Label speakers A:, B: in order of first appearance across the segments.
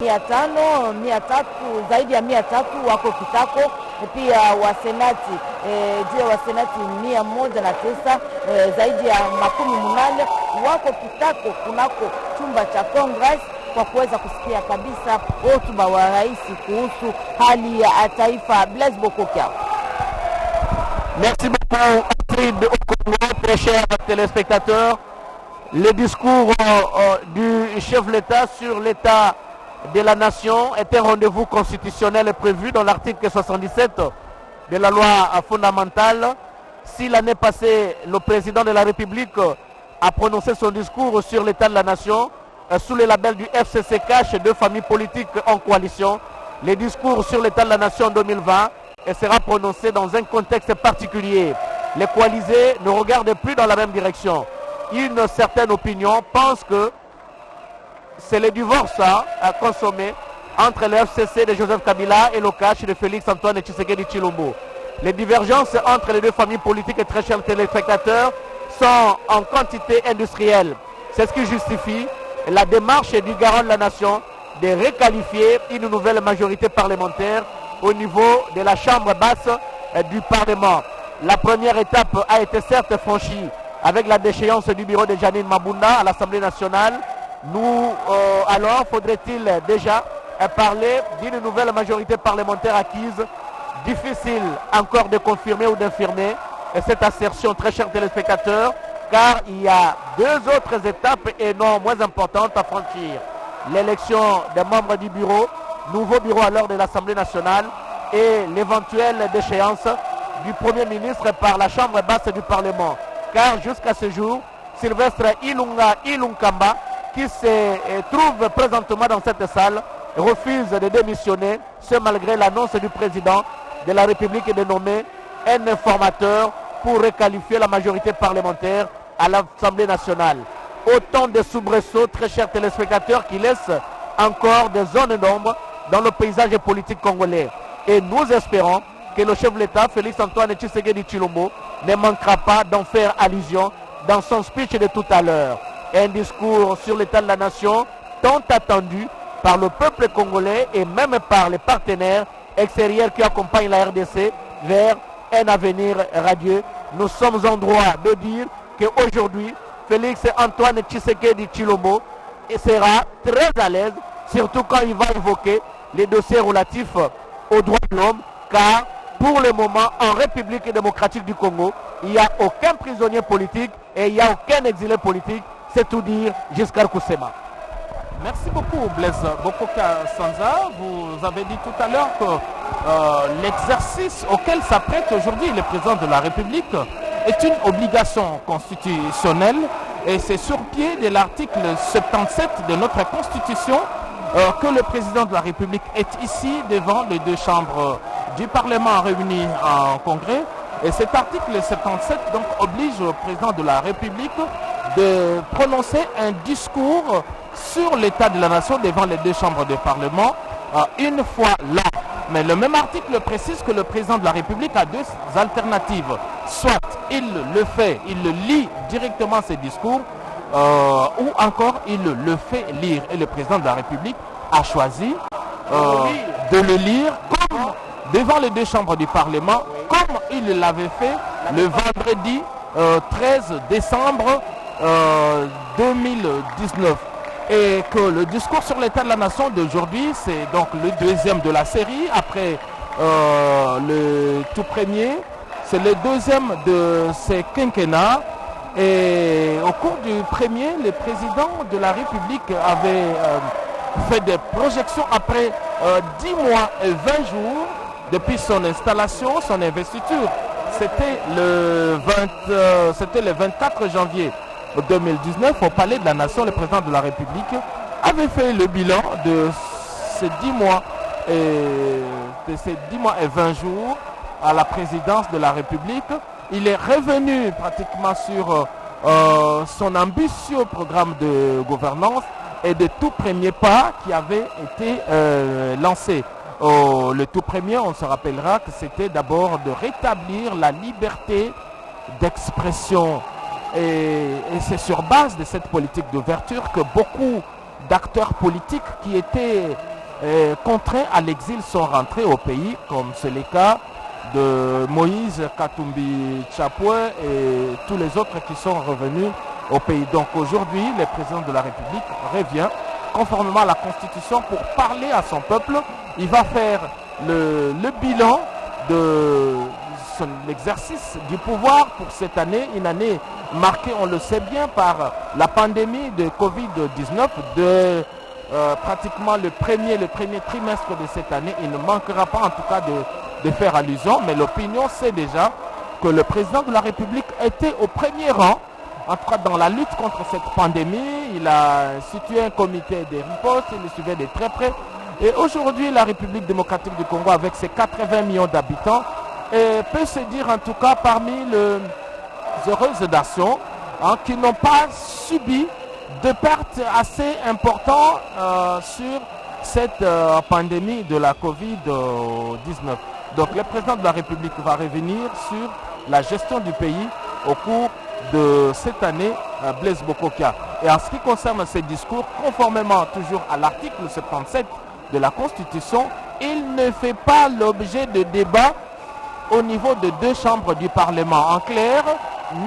A: 500, 300, zaidi ya 300 wako kitako, pia wasenati juu ya wasenati 109, zaidi ya 18 wako kitako kunako chumba cha Congress kwa kuweza kusikia kabisa hotuba wa rais kuhusu hali ya taifa. Blaise Bokokia.
B: Merci beaucoup Astrid Okongo, très chers téléspectateurs. Le discours du chef de l'État sur l'état de la nation est un rendez-vous constitutionnel prévu dans l'article 77 de la loi fondamentale. Si l'année passée, le président de la République a prononcé son discours sur l'état de la nation sous le label du FCCK, deux familles politiques en coalition, le discours sur l'état de la nation en 2020 sera prononcé dans un contexte particulier. Les coalisés ne regardent plus dans la même direction. Une certaine opinion pense que c'est le divorce à consommer entre le FCC de Joseph Kabila et le CACH de Félix Antoine Tshisekedi Tshilombo. Les divergences entre les deux familles politiques, et très chers téléspectateurs, sont en quantité industrielle. C'est ce qui justifie la démarche du garant de la nation de requalifier une nouvelle majorité parlementaire au niveau de la chambre basse du Parlement. La première étape a été certes franchie avec la déchéance du bureau de Janine Mabunda à l'Assemblée nationale. Nous, alors, faudrait-il déjà parler d'une nouvelle majorité parlementaire acquise? Difficile encore de confirmer ou d'infirmer cette assertion, très chers téléspectateurs, car il y a deux autres étapes et non moins importantes à franchir. L'élection des membres du bureau, nouveau bureau alors de l'Assemblée nationale, et l'éventuelle déchéance du Premier ministre par la chambre basse du Parlement. Car jusqu'à ce jour, Sylvestre Ilunkamba, qui se trouve présentement dans cette salle, refuse de démissionner, ce malgré l'annonce du président de la République de nommer un informateur pour requalifier la majorité parlementaire à l'Assemblée nationale. Autant de soubresauts, très chers téléspectateurs, qui laissent encore des zones d'ombre dans le paysage politique congolais. Et nous espérons que le chef de l'État, Félix Antoine Tshisekedi Tshilombo, ne manquera pas d'en faire allusion dans son speech de tout à l'heure. Un discours sur l'état de la nation tant attendu par le peuple congolais et même par les partenaires extérieurs qui accompagnent la RDC vers un avenir radieux. Nous sommes en droit de dire qu'aujourd'hui, Félix Antoine Tshisekedi Tshilombo sera très à l'aise, surtout quand il va évoquer les dossiers relatifs aux droits de l'homme, car pour le moment, en République démocratique du Congo, il n'y a aucun prisonnier politique et il n'y a aucun exilé politique. C'est tout dire jusqu'à Kusema.
C: Merci beaucoup Blaise Bokoka Sanza. Vous avez dit tout à l'heure que l'exercice auquel s'apprête aujourd'hui le président de la République est une obligation constitutionnelle et c'est sur pied de l'article 77 de notre Constitution que le président de la République est ici devant les deux chambres du Parlement réunis en congrès. Et cet article 77 donc oblige le président de la République de prononcer un discours sur l'état de la nation devant les deux chambres du Parlement une fois l'an. Mais le même article précise que le président de la République a deux alternatives. Soit il le fait, il le lit directement ses discours, ou encore il le fait lire. Et le président de la République a choisi de le lire comme devant les deux chambres du Parlement, comme il l'avait fait le vendredi 13 décembre 2019. Et que le discours sur l'état de la nation d'aujourd'hui, c'est donc le deuxième de la série, après le tout premier, c'est le deuxième de ces quinquennats. Et au cours du premier, le président de la République avait fait des projections après 10 mois et 20 jours depuis son installation, son investiture. C'était le 24 janvier 2019 au Palais de la Nation. Le président de la République avait fait le bilan de ces 10 mois et 20 jours à la présidence de la République. Il est revenu pratiquement sur son ambitieux programme de gouvernance et de tout premier pas qui avait été lancé. Le tout premier, on se rappellera que c'était d'abord de rétablir la liberté d'expression. Et c'est sur base de cette politique d'ouverture que beaucoup d'acteurs politiques qui étaient contraints à l'exil sont rentrés au pays, comme c'est le cas de Moïse Katumbi Chapwe et tous les autres qui sont revenus au pays. Donc aujourd'hui, le président de la République revient conformément à la Constitution pour parler à son peuple. Il va faire le bilan de l'exercice du pouvoir pour cette année, une année marquée, on le sait bien, par la pandémie de Covid-19. Pratiquement le premier trimestre de cette année, il ne manquera pas en tout cas de faire allusion, mais l'opinion sait déjà que le président de la République était au premier rang, en tout cas dans la lutte contre cette pandémie. Il a institué un comité de riposte, il le suivait de très près. Et aujourd'hui, la République démocratique du Congo, avec ses 80 millions d'habitants, peut se dire en tout cas parmi les heureuses nations qui n'ont pas subi de pertes assez importantes sur cette pandémie de la Covid-19. Donc le président de la République va revenir sur la gestion du pays au cours de cette année, Blaise Bokokia. Et en ce qui concerne ces discours, conformément toujours à l'article 77 de la Constitution, il ne fait pas l'objet de débat au niveau de deux chambres du Parlement. En clair,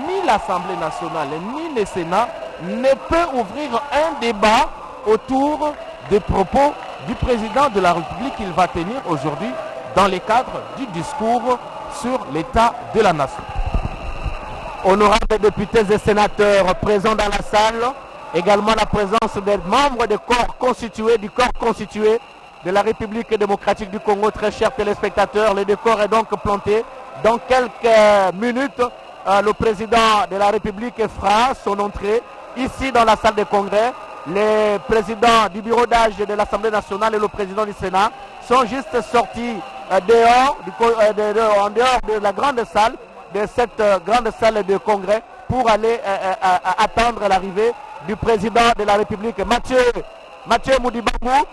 C: ni l'Assemblée nationale ni le Sénat ne peut ouvrir un débat autour des propos du président de la République qu'il va tenir aujourd'hui dans le cadre du discours sur l'état de la nation.
B: Honorables députés et sénateurs présents dans la salle, également la présence des membres du corps constitué de la République démocratique du Congo. Très chers téléspectateurs, le décor est donc planté. Dans quelques minutes, le président de la République fera son entrée ici dans la salle de congrès. Les présidents du bureau d'âge de l'Assemblée nationale et le président du Sénat sont juste sortis en dehors de la grande salle, de cette grande salle de congrès, pour aller attendre l'arrivée du président de la République, Mathieu Moudibangou.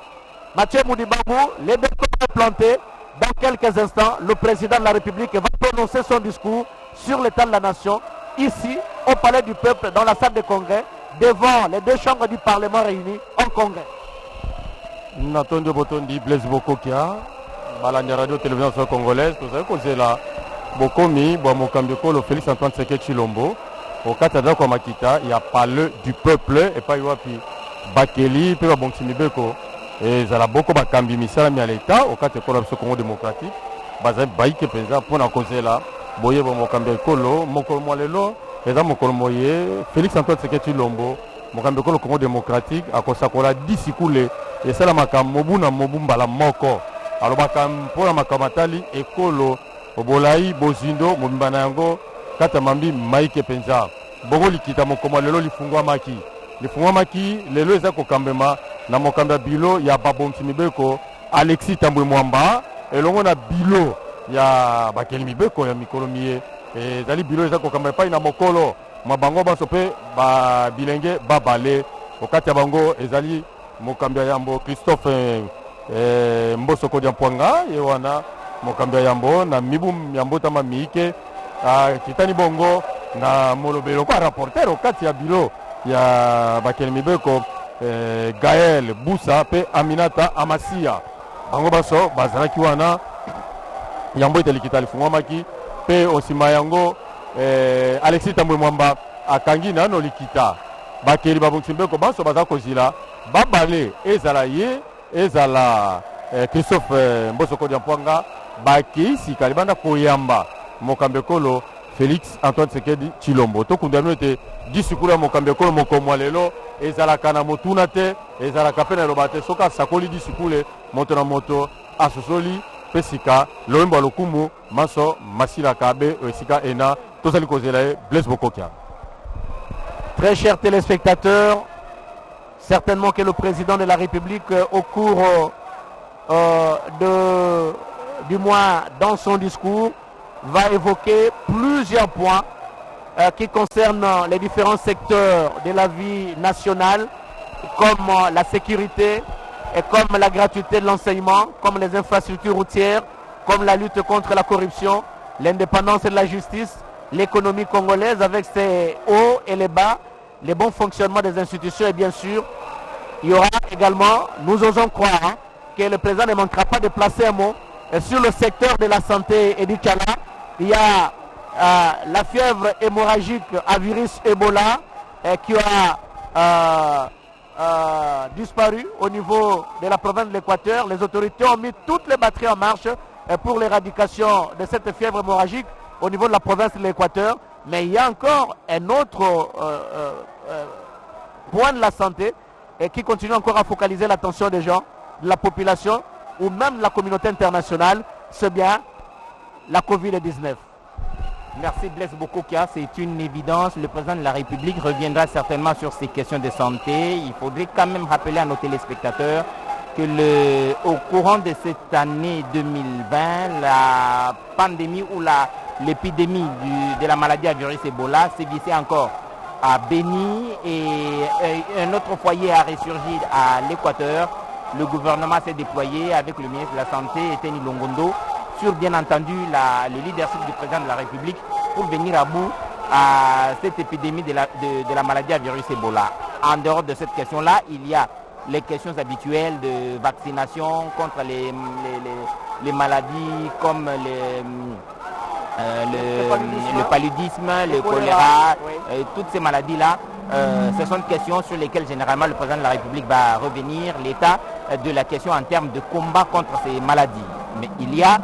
B: Mathieu Moudibangou, les décors sont plantés. Dans quelques instants, le président de la République va prononcer son discours sur l'état de la nation, ici, au Palais du Peuple, dans la salle de congrès, devant les deux chambres du Parlement réunies en congrès.
D: Natondo Botondi, Blaise Bokokia, Balania Radio Télévision Congolaise, vous savez que c'est là, Bokomi, Boamokambeko, le Félix Antoine Tshisekedi Tshilombo, au Katada Kwamakita, il y a Palais du Peuple, et pas Yoapi, Bakeli, puis Bonsimibeko. Et ça a beaucoup de cambi misala mi à l'État au cas de Congo démocratique. Bazai baïke penza pour la cause là. Boye bon mokambe kolo, mokolo lelo, et ça mokolo moye Félix Antoine Tshisekedi Tshilombo, mokambe kolo Congo démocratique a kosakola disikoulé et ça la makam mobuna mobumba la moko. Alors makam pour la makamatali ekolo obolai bozindo mobimbana yango kata mambi maïke penza. Bongo likita mokolo lelo lifungwa maki. Lifungwa maki lelo eza kokambema na mokanda bilo ya Babomsi Mibeko, Alexis Tambwe Mwamba, et l'on a bilo ya Bakeli Mibeko ya Mikolomiye, et zali bilo eza kokamba pa ina mokolo, mabango basope ba bilenge babale, okati ya bango ezali mokambia yambo Christophe Mbosoko Diampwanga, ye wana mokambia yambo na mibu yambo tama miike, kitani bongo na molobelo kwa rapporteur okati ya bilo ya Bakeli Mibeko. Gaël Boussa pe Aminata Amasia bango baso bazalaki wana yambo itelikita lifungwamaki pe osima yango Alexis Tambwe Mwamba akangi nano likita bakeli babongisimbeko baso baza kozila babale ezala ye ezala Christophe Mbosoko Diampwanga bakisi kalibanda koyamba mokambekolo Félix Antoine Tshisekedi Tshilombo tokundano ete disikours ya mokambekolo mokomwa lelo ezalaka na motuna te ezalaka pe na eloba te soki asakoli disikours moto na moto asosoli mpe sika loyembo lokumu maso masilaka be esika ena tozali kozela ye Blaise Bokokia.
B: Très chers téléspectateurs, certainement que le président de la République au cours du mois dans son discours va évoquer plusieurs points qui concernent les différents secteurs de la vie nationale, comme la sécurité et comme la gratuité de l'enseignement, comme les infrastructures routières, comme la lutte contre la corruption, l'indépendance de la justice, l'économie congolaise avec ses hauts et les bas, les bons fonctionnements des institutions et bien sûr il y aura également, nous osons croire, que le président ne manquera pas de placer un mot sur le secteur de la santé et du Tchala. Il y a la fièvre hémorragique à virus Ebola qui a disparu au niveau de la province de l'Équateur. Les autorités ont mis toutes les batteries en marche pour l'éradication de cette fièvre hémorragique au niveau de la province de l'Équateur. Mais il y a encore un autre point de la santé qui continue encore à focaliser l'attention des gens, de la population ou même de la communauté internationale, c'est bien la Covid-19.
E: Merci Blaise Bokokia, c'est une évidence. Le président de la République reviendra certainement sur ces questions de santé. Il faudrait quand même rappeler à nos téléspectateurs que au courant de cette année 2020, la pandémie ou l'épidémie de la maladie à virus Ebola sévissait encore à Béni et un autre foyer a ressurgi à l'Équateur. Le gouvernement s'est déployé avec le ministre de la Santé, Eteni Longondo, sur bien entendu le leadership du président de la République pour venir à bout à cette épidémie de la maladie à virus Ebola. En dehors de cette question-là, il y a les questions habituelles de vaccination contre les maladies comme le paludisme, le choléra, toutes ces maladies-là. Ce sont des questions sur lesquelles généralement le président de la République va revenir, l'état de la question en termes de combat contre ces maladies. Mais il y a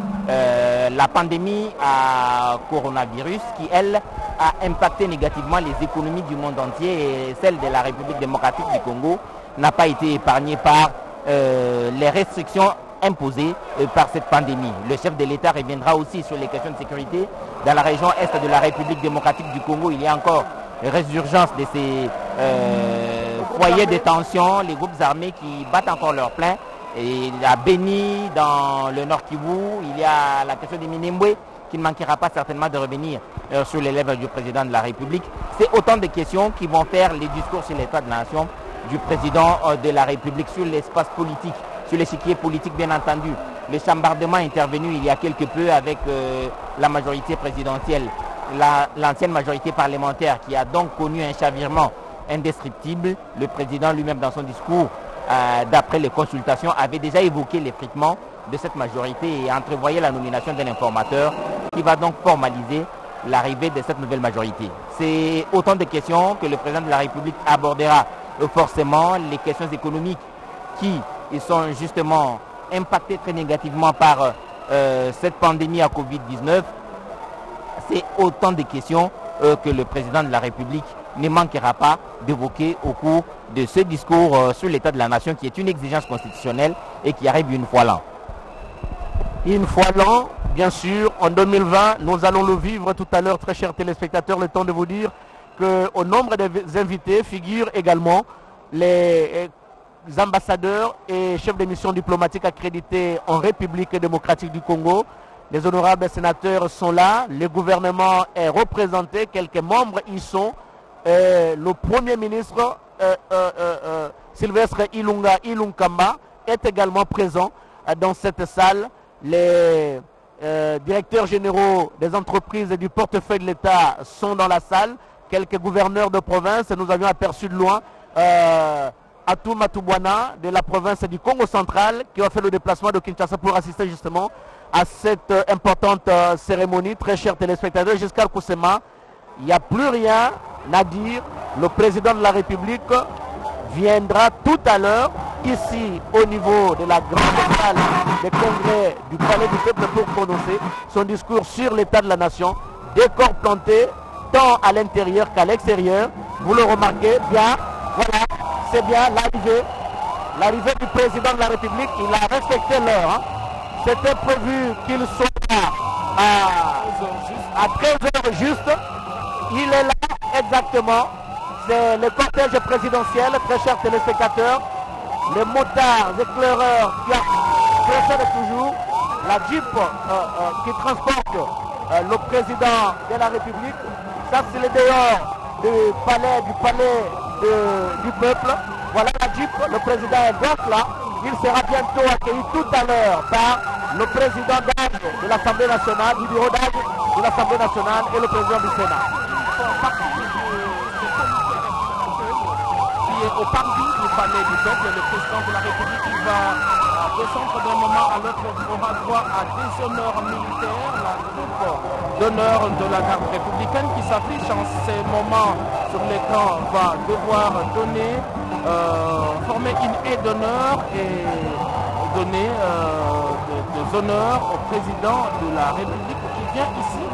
E: la pandémie à coronavirus qui, elle, a impacté négativement les économies du monde entier et celle de la République démocratique du Congo n'a pas été épargnée par les restrictions imposées par cette pandémie. Le chef de l'État reviendra aussi sur les questions de sécurité. Dans la région est de la République démocratique du Congo, il y a encore résurgence de ces foyers de tension, les groupes armés qui battent encore leur plein. Et à Béni, dans le Nord Kivu, il y a la question des Minembwe qui ne manquera pas certainement de revenir sur les lèvres du président de la République. C'est autant de questions qui vont faire les discours sur l'état de la nation du président de la République, sur l'espace politique, sur l'échiquier politique bien entendu. Le chambardement est intervenu il y a quelque peu avec la majorité présidentielle, l'ancienne majorité parlementaire qui a donc connu un chavirement indescriptible. Le président lui-même dans son discours, d'après les consultations, avait déjà évoqué l'effritement de cette majorité et entrevoyait la nomination d'un informateur qui va donc formaliser l'arrivée de cette nouvelle majorité. C'est autant de questions que le président de la République abordera. Forcément, les questions économiques qui sont justement impactées très négativement par cette pandémie à Covid-19, c'est autant de questions que le président de la République ne manquera pas d'évoquer au cours de ce discours sur l'état de la nation qui est une exigence constitutionnelle et qui arrive une fois l'an.
B: Une fois l'an, bien sûr, en 2020, nous allons le vivre tout à l'heure, très chers téléspectateurs, le temps de vous dire qu'au nombre des invités figurent également les ambassadeurs et chefs de mission diplomatique accrédités en République démocratique du Congo. Les honorables sénateurs sont là, le gouvernement est représenté, quelques membres y sont. Le Premier ministre Sylvestre Ilunkamba est également présent dans cette salle. Les directeurs généraux des entreprises et du portefeuille de l'État sont dans la salle. Quelques gouverneurs de province, nous avions aperçu de loin Atou Matubwana de la province du Congo central qui a fait le déplacement de Kinshasa pour assister justement à cette importante cérémonie. Très chers téléspectateurs, Giscard Koussema, il n'y a plus rien à dire. Le président de la République viendra tout à l'heure ici au niveau de la grande salle des congrès du Palais du Peuple pour prononcer son discours sur l'état de la nation. Décor planté tant à l'intérieur qu'à l'extérieur. Vous le remarquez bien, voilà, c'est bien l'arrivée du président de la République. Il a respecté l'heure. Hein. C'était prévu qu'il soit à 13h juste. Il est là exactement. C'est le cortège présidentiel, très chers téléspectateurs. Les motards éclaireurs qui précèdent toujours. La Jeep qui transporte le président de la République. Ça, c'est le dehors du palais du peuple. Voilà la Jeep, le président est donc là. Il sera bientôt accueilli tout à l'heure par le président d'âge de l'Assemblée nationale, du bureau d'âge de l'Assemblée nationale et le président du Sénat.
C: Qui est au parvis du palais du peuple. Le président de la République qui va descendre d'un moment à l'autre aura droit à des honneurs militaires. La troupe d'honneur de la garde républicaine qui s'affiche en ces moments sur l'écran va devoir donner, former une haie d'honneur et donner des honneurs au président de la République qui vient ici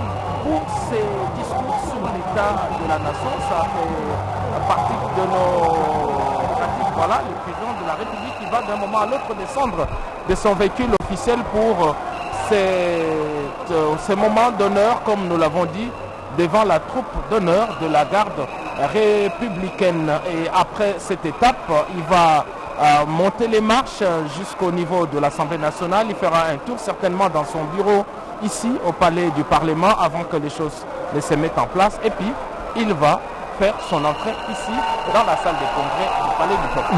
C: pour ses discours sur l'état de la nation. Ça fait partie de nos pratiques. Voilà, le président de la République qui va d'un moment à l'autre descendre de son véhicule officiel pour ces moments d'honneur, comme nous l'avons dit, devant la troupe d'honneur de la garde républicaine. Et après cette étape, il va monter les marches jusqu'au niveau de l'Assemblée nationale. Il fera un tour certainement dans son bureau ici au palais du Parlement avant que les choses ne se mettent en place. Et puis, il va faire son entrée ici dans la salle des congrès du palais du Peuple.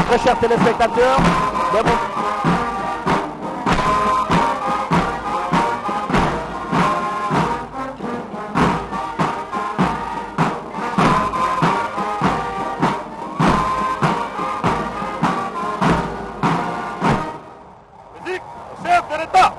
B: Très chers téléspectateurs,
D: chef de l'État.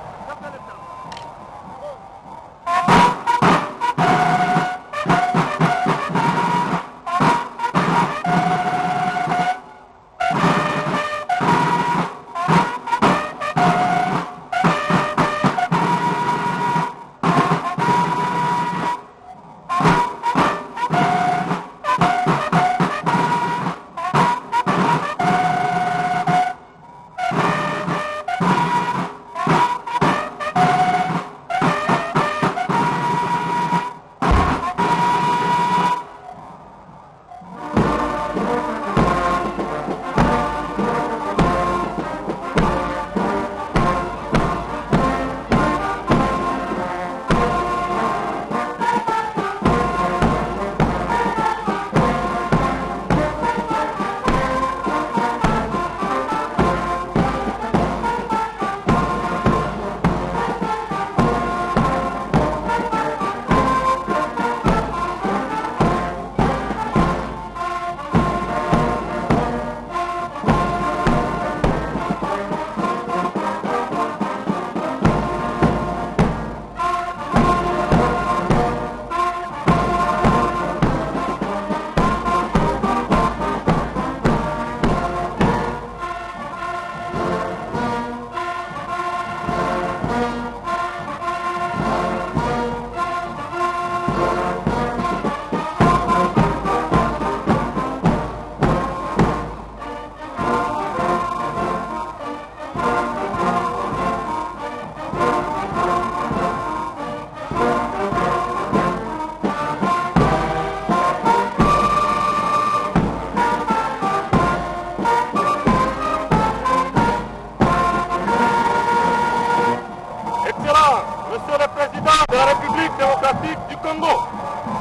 D: Monsieur le Président de la République démocratique du Congo,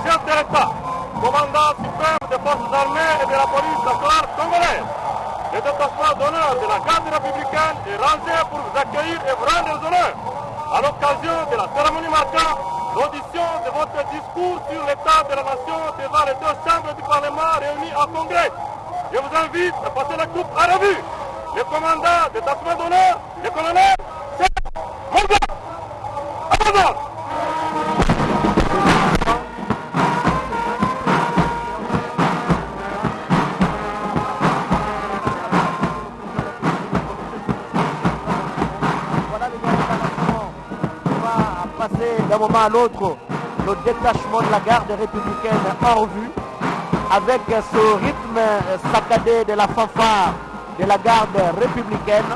D: chef de l'État, commandant suprême des forces armées et de la police nationale congolaise, le détachement d'honneur de la garde républicaine est rangé pour vous accueillir et vous rendre les honneurs à l'occasion de la cérémonie marquant l'audition de votre discours sur l'état de la nation devant les deux chambres du Parlement réunies en congrès. Je vous invite à passer la coupe à revue. Le commandant du détachement d'honneur, le colonel, c'est Morgan.
B: D'un moment à l'autre, le détachement de la garde républicaine en revue, avec ce rythme saccadé de la fanfare de la garde républicaine.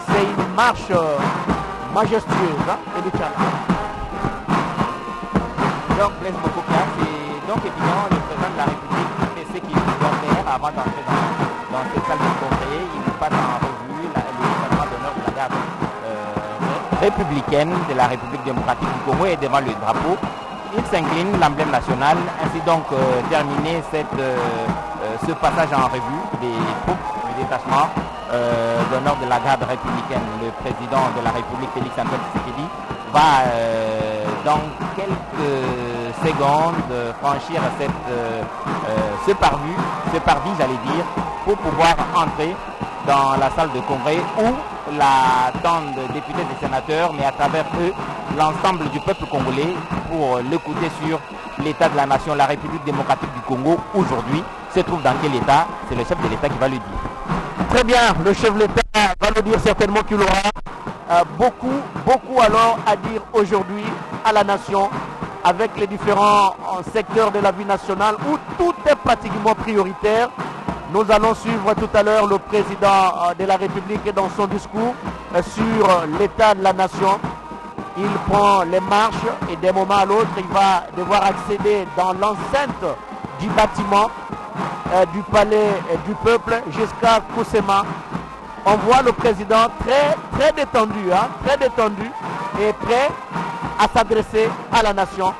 B: C'est une marche majestueuse, hein, et
E: donc, Blaise Bokoka, c'est donc évidemment le président de la République et ce qu'il doit faire avant d'entrer dans cette salle de congrès. Il passe en revue le détachement d'honneur de la garde républicaine de la République démocratique du Congo et devant le drapeau. Il s'incline l'emblème national, ainsi donc terminé ce passage en revue des troupes du détachement d'honneur de la garde républicaine. Le président de la République, Félix Antoine Tshisekedi, va dans quelques secondes franchir ce parvis, j'allais dire, pour pouvoir entrer dans la salle de congrès où l'attendent députés et sénateurs, mais à travers eux, l'ensemble du peuple congolais pour l'écouter sur l'état de la nation, la République démocratique du Congo aujourd'hui se trouve dans quel état? C'est le chef de l'État qui va le dire.
B: Très bien, le chef de l'État va le dire certainement qu'il aura beaucoup alors à dire aujourd'hui à la nation avec les différents secteurs de la vie nationale où tout est pratiquement prioritaire. Nous allons suivre tout à l'heure le président de la République dans son discours sur l'état de la nation. Il prend les marches et d'un moment à l'autre, il va devoir accéder dans l'enceinte du bâtiment du palais du peuple jusqu'à Kusema. On voit le président très détendu, très détendu et prêt à s'adresser à la nation,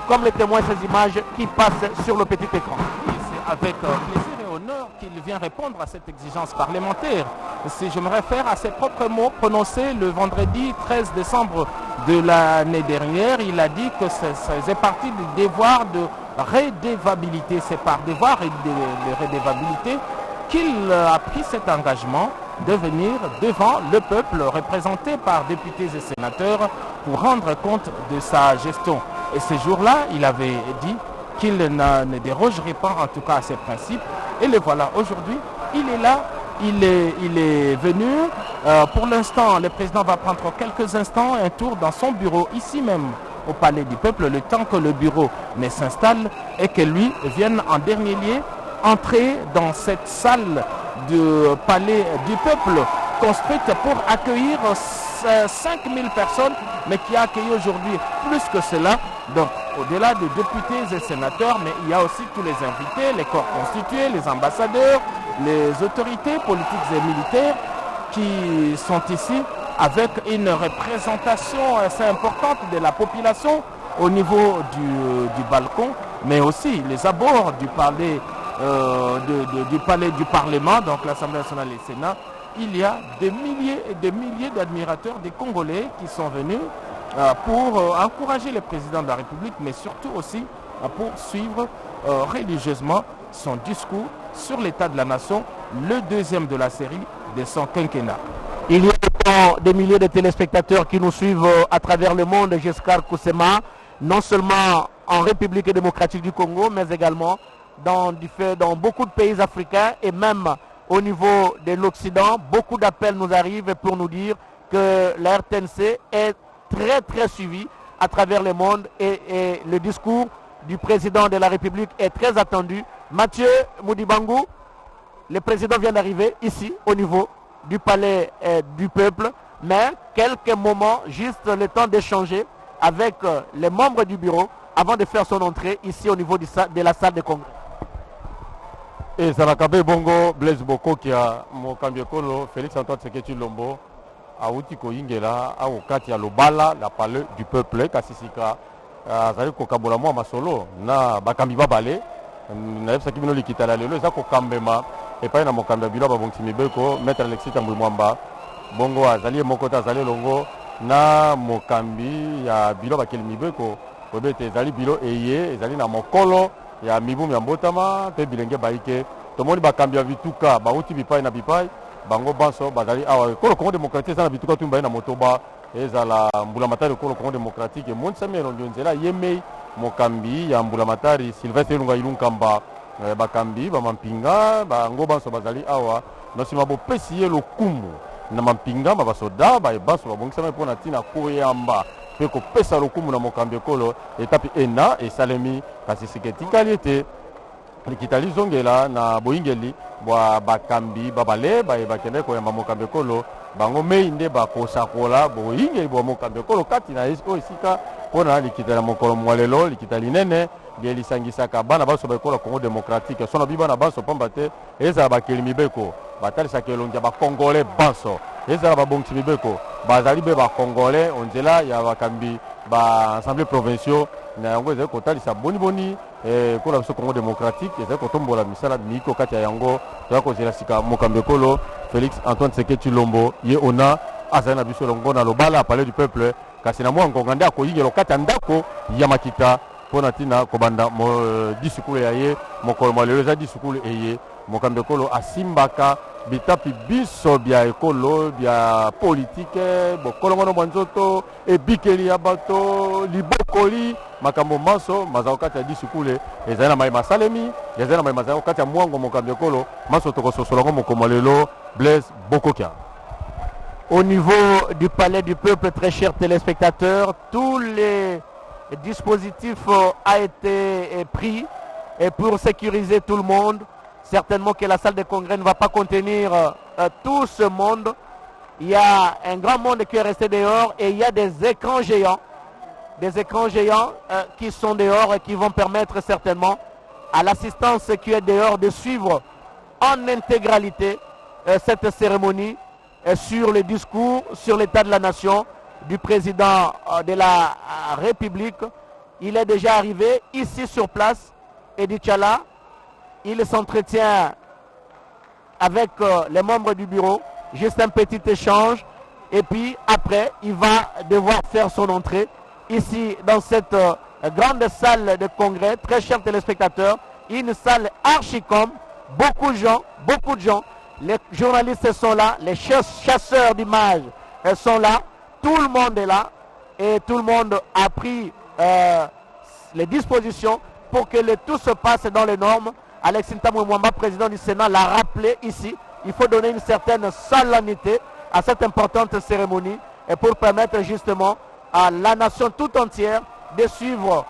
B: comme le témoignent ces images qui passent sur le petit écran.
C: C'est avec plaisir et honneur qu'il vient répondre à cette exigence parlementaire. Si je me réfère à ses propres mots prononcés le vendredi 13 décembre de l'année dernière, il a dit que c'est parti du devoir de redevabilité. C'est par devoir de redevabilité qu'il a pris cet engagement de venir devant le peuple représenté par députés et sénateurs pour rendre compte de sa gestion. Et ce jour-là, il avait dit qu'il ne dérogerait pas en tout cas à ses principes. Et le voilà, aujourd'hui, il est là, il est venu. Pour l'instant, le président va prendre quelques instants un tour dans son bureau, ici même au Palais du Peuple, le temps que le bureau ne s'installe et que lui vienne en dernier lieu entrer dans cette salle du Palais du Peuple construite pour accueillir 5000 personnes, mais qui a accueilli aujourd'hui plus que cela. Donc, au-delà des députés et sénateurs, mais il y a aussi tous les invités, les corps constitués, les ambassadeurs, les autorités politiques et militaires qui sont ici avec une représentation assez importante de la population au niveau du balcon, mais aussi les abords du palais, du palais du Parlement, donc l'Assemblée nationale et le Sénat. Il y a des milliers et des milliers d'admirateurs des Congolais qui sont venus pour encourager le président de la République, mais surtout aussi pour suivre religieusement son discours sur l'état de la nation, le deuxième de la série de son quinquennat.
B: Il y a des milliers de téléspectateurs qui nous suivent à travers le monde jusqu'à Kusema, non seulement en République démocratique du Congo, mais également dans beaucoup de pays africains et même au niveau de l'Occident. Beaucoup d'appels nous arrivent pour nous dire que la RTNC est très suivie à travers le monde et le discours du président de la République est très attendu. Mathieu Moudibangou, le président vient d'arriver ici au niveau du palais du peuple, mais quelques moments, juste le temps d'échanger avec les membres du bureau avant de faire son entrée ici au niveau de la salle de congrès.
D: Et Salakabe Bongo, Blaise Bokokia, Mokambiekolo, Félix Antoine Tshisekedi Tshilombo, Aouti Koyingela, Aokati ya Lobala, la palais du peuple, Kasisika, Azali Kokabola Mwa Masolo, na Bakambi Babale, Naebsaki Bino Likitala Lelo, Eza Kokambema, et pas na Mokambia Bilo Babongti Mibeko, Maître Alexis Tambouy Mwamba, Bongo Azali Mokota Azali Longo, na Mokambi ya Bilo Bakeli Mibeko, Obete Ezali Bilo Eye, Ezali na Mokolo, ya Mibu Miambotama, Pe Bilenge Baike, Tomoni Bakambi ya Vituka, Bauti Bipai na Bipai, Bango Banso, Bazali Awa, Kolo Congo démocratique, ça na Vituka Tumba na Motoba, Ezala Mbulamatari Kolo Congo démocratique, et Monsame Longonzela, Yemei, Mokambi, ya Mbulamatari, Sylvestre Lunga Ilunkamba, Bakambi, Bamampinga, Bango Banso Bazali Awa, Nosima Bo Pesiye Lokumu, na Mampinga, Babasoda, Babanso, Babongisame Pona Tina Koyamba. Pe ko pesa lokumu na Mokambi Kolo etape ena et salemi kasi siketi qualité likitali zongela na boingeli bwa Bakambi babale ba bakende ko ya Mokambi Kolo bango meinde ba kosakola boingeli bwa Mokambi Kolo kati na isko isika pona likitala mokolo mwalelo likitali nene bien lisangisaka bana baso ba kola Congo démocratique sona biba na baso pambate eza bakelimi beko batalisa kelongia ba congolais baso eza ba bongti beko bazali be ba congolais onzela ya Bakambi ba assemblée provinciaux na yango eza kotalisa boni kola biso Congo démocratique eza kotombola misala miko kati ya yango to ko zela sika Mokambi Kolo Félix Antoine Tshisekedi Tshilombo ye ona azali na biso longo na lobala palais du peuple kasi na mwa ngonga nde akoyingela kati ya ndako ya makita mpona ntina kobanda disukulu ya ye mokolo mwa lelo eza disukulu eye mokambi ekolo asimbaka bitapi biso bya ekolo bya politike bokolongono bwa nzoto ebikeli ya bato libokoli makambo maso mazala kati ya disukulu ezali na mayema asalemi ezali na mayema azali kati ya mwango mokambi ekolo maso tokososolango mokolo mwa lelo Blaise Bokokia.
B: Au niveau du palais du peuple, très chers téléspectateurs, tous les dispositifs ont été pris et pour sécuriser tout le monde. Certainement que la salle de congrès ne va pas contenir tout ce monde. Il y a un grand monde qui est resté dehors et il y a des écrans géants qui sont dehors et qui vont permettre certainement à l'assistance qui est dehors de suivre en intégralité cette cérémonie sur le discours, sur l'état de la nation du président de la République. Il est déjà arrivé ici sur place, Edi Tchala. Il s'entretient avec les membres du bureau, juste un petit échange. Et puis après, il va devoir faire son entrée ici dans cette grande salle de congrès. Très chers téléspectateurs, une salle archi-com, beaucoup de gens. Les journalistes sont là, les chasseurs d'images sont là, tout le monde est là et tout le monde a pris les dispositions pour que tout se passe dans les normes. Alexis Ntamwe Mwamba, président du Sénat, l'a rappelé ici. Il faut donner une certaine solennité à cette importante cérémonie et pour permettre justement à la nation tout entière de suivre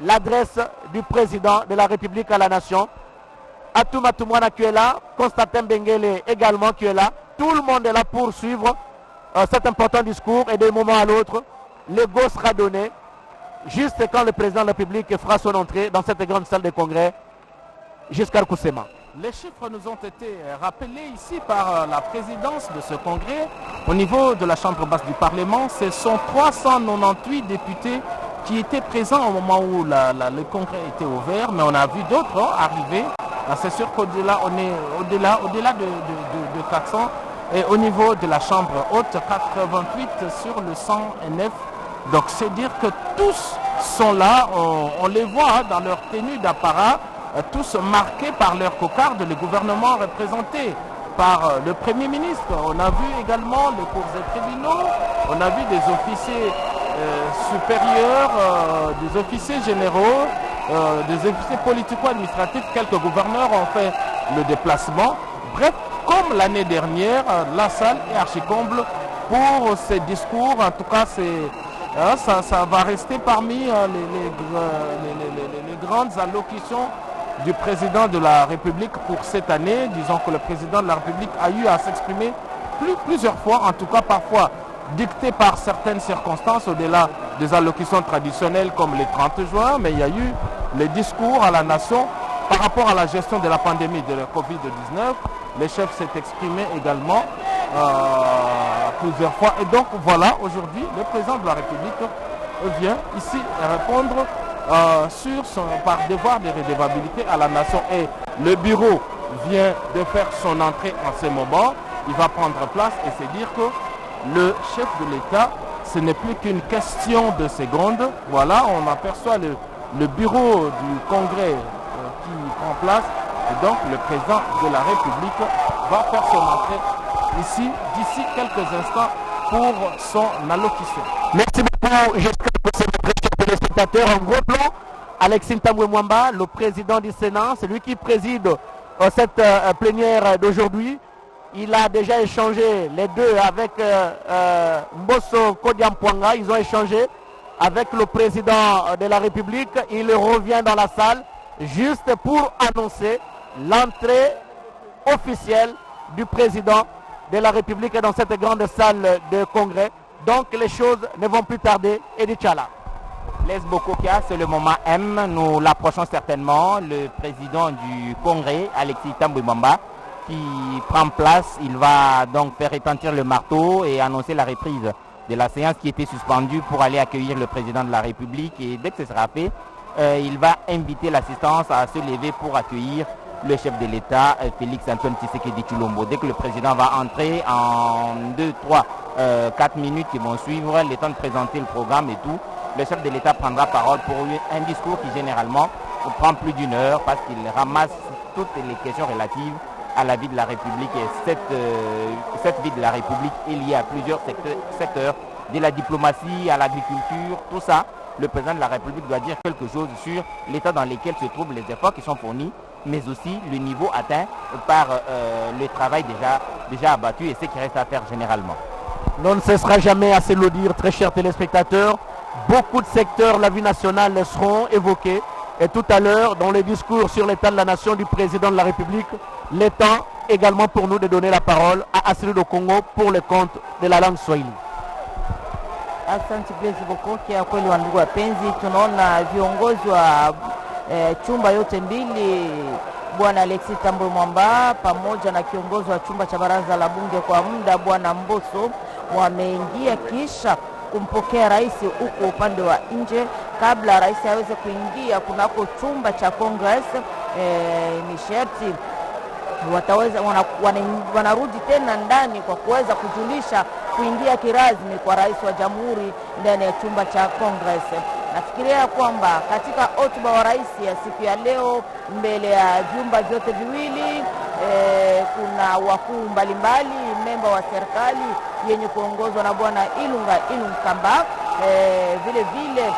B: l'adresse du président de la République à la nation. Atouma Toumwana qui est là, Constantin Benguele également qui est là. Tout le monde est là pour suivre cet important discours et d'un moment à l'autre, le go sera donné juste quand le président de la République fera son entrée dans cette grande salle de congrès jusqu'à Kousema.
C: Les chiffres nous ont été rappelés ici par la présidence de ce congrès. Au niveau de la Chambre basse du Parlement, ce sont 398 députés qui étaient présents au moment où le congrès était ouvert, mais on a vu d'autres arriver. C'est sûr qu'au-delà, on est au-delà de 400. Et au niveau de la chambre haute, 88 sur le 109. Donc c'est dire que tous sont là, on les voit dans leur tenue d'apparat, tous marqués par leur cocarde, le gouvernement représenté par le Premier ministre. On a vu également les cours et tribunaux, on a vu des officiers supérieurs, des officiers généraux, des officiers politico-administratifs, quelques gouverneurs ont fait le déplacement. Bref, comme l'année dernière, la salle est archi-comble pour ces discours. En tout cas, ça va rester parmi les grandes allocutions du président de la République pour cette année. Disons que le président de la République a eu à s'exprimer plusieurs fois, en tout cas parfois dicté par certaines circonstances au-delà des allocutions traditionnelles comme les 30 juin, mais il y a eu les discours à la nation par rapport à la gestion de la pandémie de la Covid-19. Les chefs s'est exprimé également plusieurs fois. Et donc voilà, aujourd'hui, le président de la République vient ici répondre par devoir de redevabilité à la nation. Et le bureau vient de faire son entrée en ce moment. Il va prendre place et c'est dire que le chef de l'État, ce n'est plus qu'une question de secondes. Voilà, on aperçoit le bureau du Congrès qui prend place. Et donc le président de la République va faire son entrée ici d'ici quelques instants pour son allocution.
B: Merci beaucoup. J'espère que c'est notre téléspectateur. En gros plan, Alexis Ntamwe Mwamba, le président du Sénat, c'est lui qui préside cette plénière d'aujourd'hui. Il a déjà échangé les deux avec Mbosso Kodiampouanga. Ils ont échangé avec le président de la République. Il revient dans la salle juste pour annoncer l'entrée officielle du président de la République dans cette grande salle de congrès. Donc les choses ne vont plus tarder. Edi Tchala.
E: Blaise Bokokia, c'est le moment M. Nous l'approchons certainement. Le président du congrès, Alexis Ntamwe Mwamba, qui prend place. Il va donc faire retentir le marteau et annoncer la reprise de la séance qui était suspendue pour aller accueillir le président de la République. Et dès que ce sera fait, il va inviter l'assistance à se lever pour accueillir le chef de l'État, Félix Antoine Tshisekedi Tshilombo. Dès que le président va entrer en 2, 3, 4 minutes qui vont suivre, le temps de présenter le programme et tout, le chef de l'État prendra parole pour un discours qui généralement prend plus d'une heure parce qu'il ramasse toutes les questions relatives à la vie de la République. Et cette vie de la République est liée à plusieurs secteurs, de la diplomatie à l'agriculture, tout ça. Le président de la République doit dire quelque chose sur l'état dans lequel se trouvent les efforts qui sont fournis, mais aussi le niveau atteint par le travail déjà abattu et ce qui reste à faire généralement.
B: On ne cessera jamais à se le dire, très chers téléspectateurs. Beaucoup de secteurs de la vie nationale seront évoqués. Et tout à l'heure, dans le discours sur l'état de la nation du président de la République, le temps également pour nous de donner la parole à Asselineau do Congo pour le compte de la langue Swahili.
A: Asante Blaise Bokoki. Kweli wa ndugu wapenzi, tunaona viongozi wa chumba yote mbili, Bwana Alexis Tambwe Mwamba pamoja na kiongozi wa chumba cha baraza la bunge kwa muda Bwana Mboso wameingia kisha kumpokea rais huko upande wa nje. Kabla rais aweze kuingia kunako chumba cha Congress, ni sharti wanarudi tena ndani kwa kuweza kujulisha kuingia kirazmi kwa rais wa jamhuri ndani ya chumba cha Congress. Nafikiria kwamba katika hotuba wa rais ya siku ya leo mbele ya vyumba vyote viwili, kuna wakuu mbalimbali, memba wa serikali yenye kuongozwa na Bwana Ilunga Kamba. Vile vile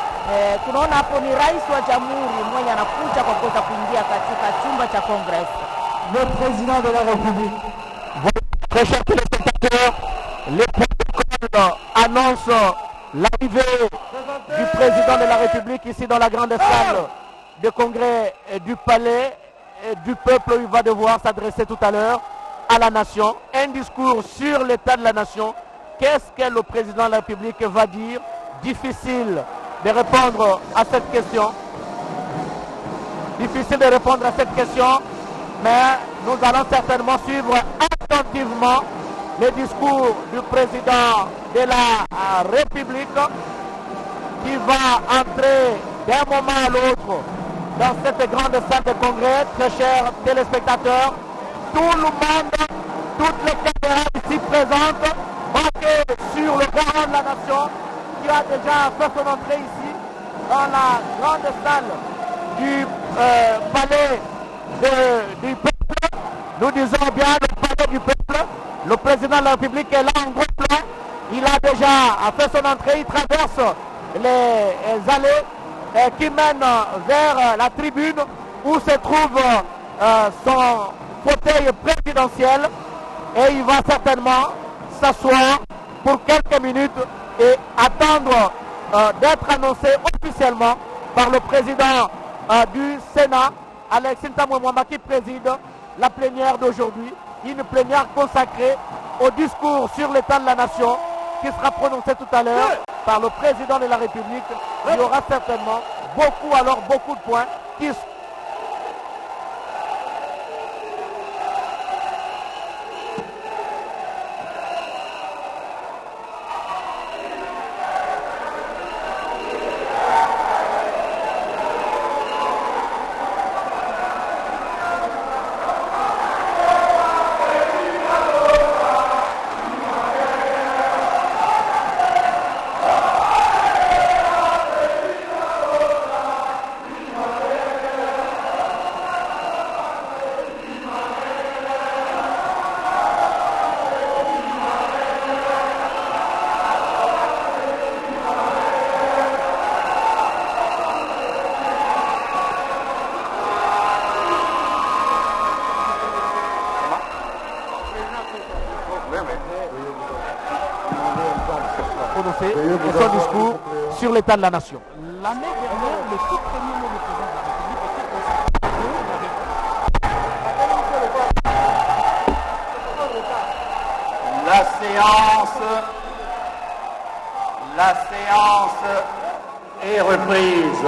A: tunaona hapo ni rais wa jamhuri mwenye anakuja kwa kuweza kuingia katika chumba cha Congress.
B: Le président de la République. Très chers téléspectateurs, les protocoles annoncent l'arrivée du président de la République ici dans la grande salle de congrès du palais du peuple où il va devoir s'adresser tout à l'heure à la nation. Un discours sur l'état de la nation. Qu'est-ce que le président de la République va dire? Difficile de répondre à cette question. Difficile de répondre à cette question, mais nous allons certainement suivre attentivement le discours du président de la République qui va entrer d'un moment à l'autre dans cette grande salle de congrès. Très chers téléspectateurs, tout le monde, toutes les caméras ici présentes, braquées sur le garant de la nation qui a déjà fait son entrée ici dans la grande salle du palais du peuple. Nous disons bien le palais du peuple. Le président de la République est là en gros plan. Il a déjà fait son entrée. Il traverse les allées qui mènent vers la tribune où se trouve son fauteuil présidentiel. Et il va certainement s'asseoir pour quelques minutes et attendre d'être annoncé officiellement par le président du Sénat, Alexis Tambwe Mwamba, qui préside la plénière d'aujourd'hui, une plénière consacrée au discours sur l'état de la nation qui sera prononcé tout à l'heure par le président de la République. Il y aura certainement beaucoup de points qui et son discours sur l'état de la nation.
C: L'année dernière, le tout premier mot du président de la République
F: La séance est reprise.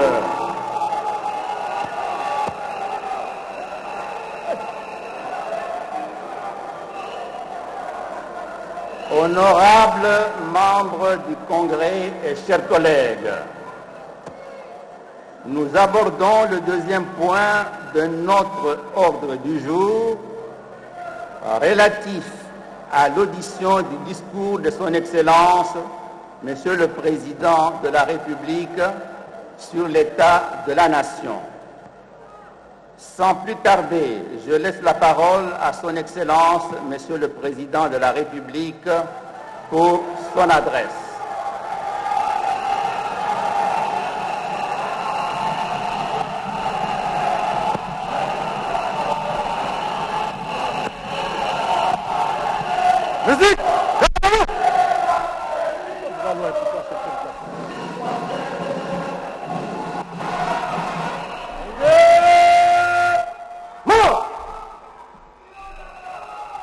F: Honorables membres du Congrès et chers collègues, nous abordons le deuxième point de notre ordre du jour relatif à l'audition du discours de son Excellence, Monsieur le Président de la République, sur l'état de la nation. Sans plus tarder, je laisse la parole à son Excellence, Monsieur le Président de la République, pour son adresse.
D: Musique!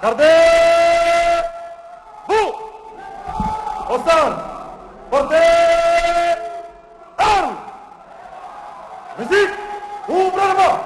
D: Gardez! Vous! Au centre! Portez! Armes! Musique! Ouvrez le bas!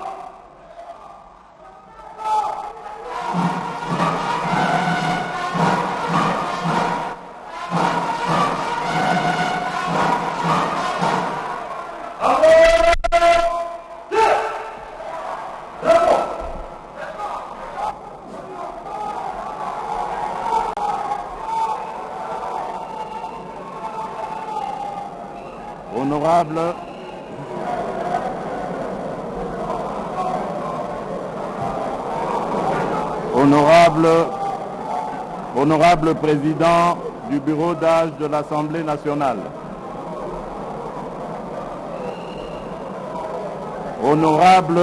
G: Honorable Président du Bureau d'âge de l'Assemblée nationale, Honorable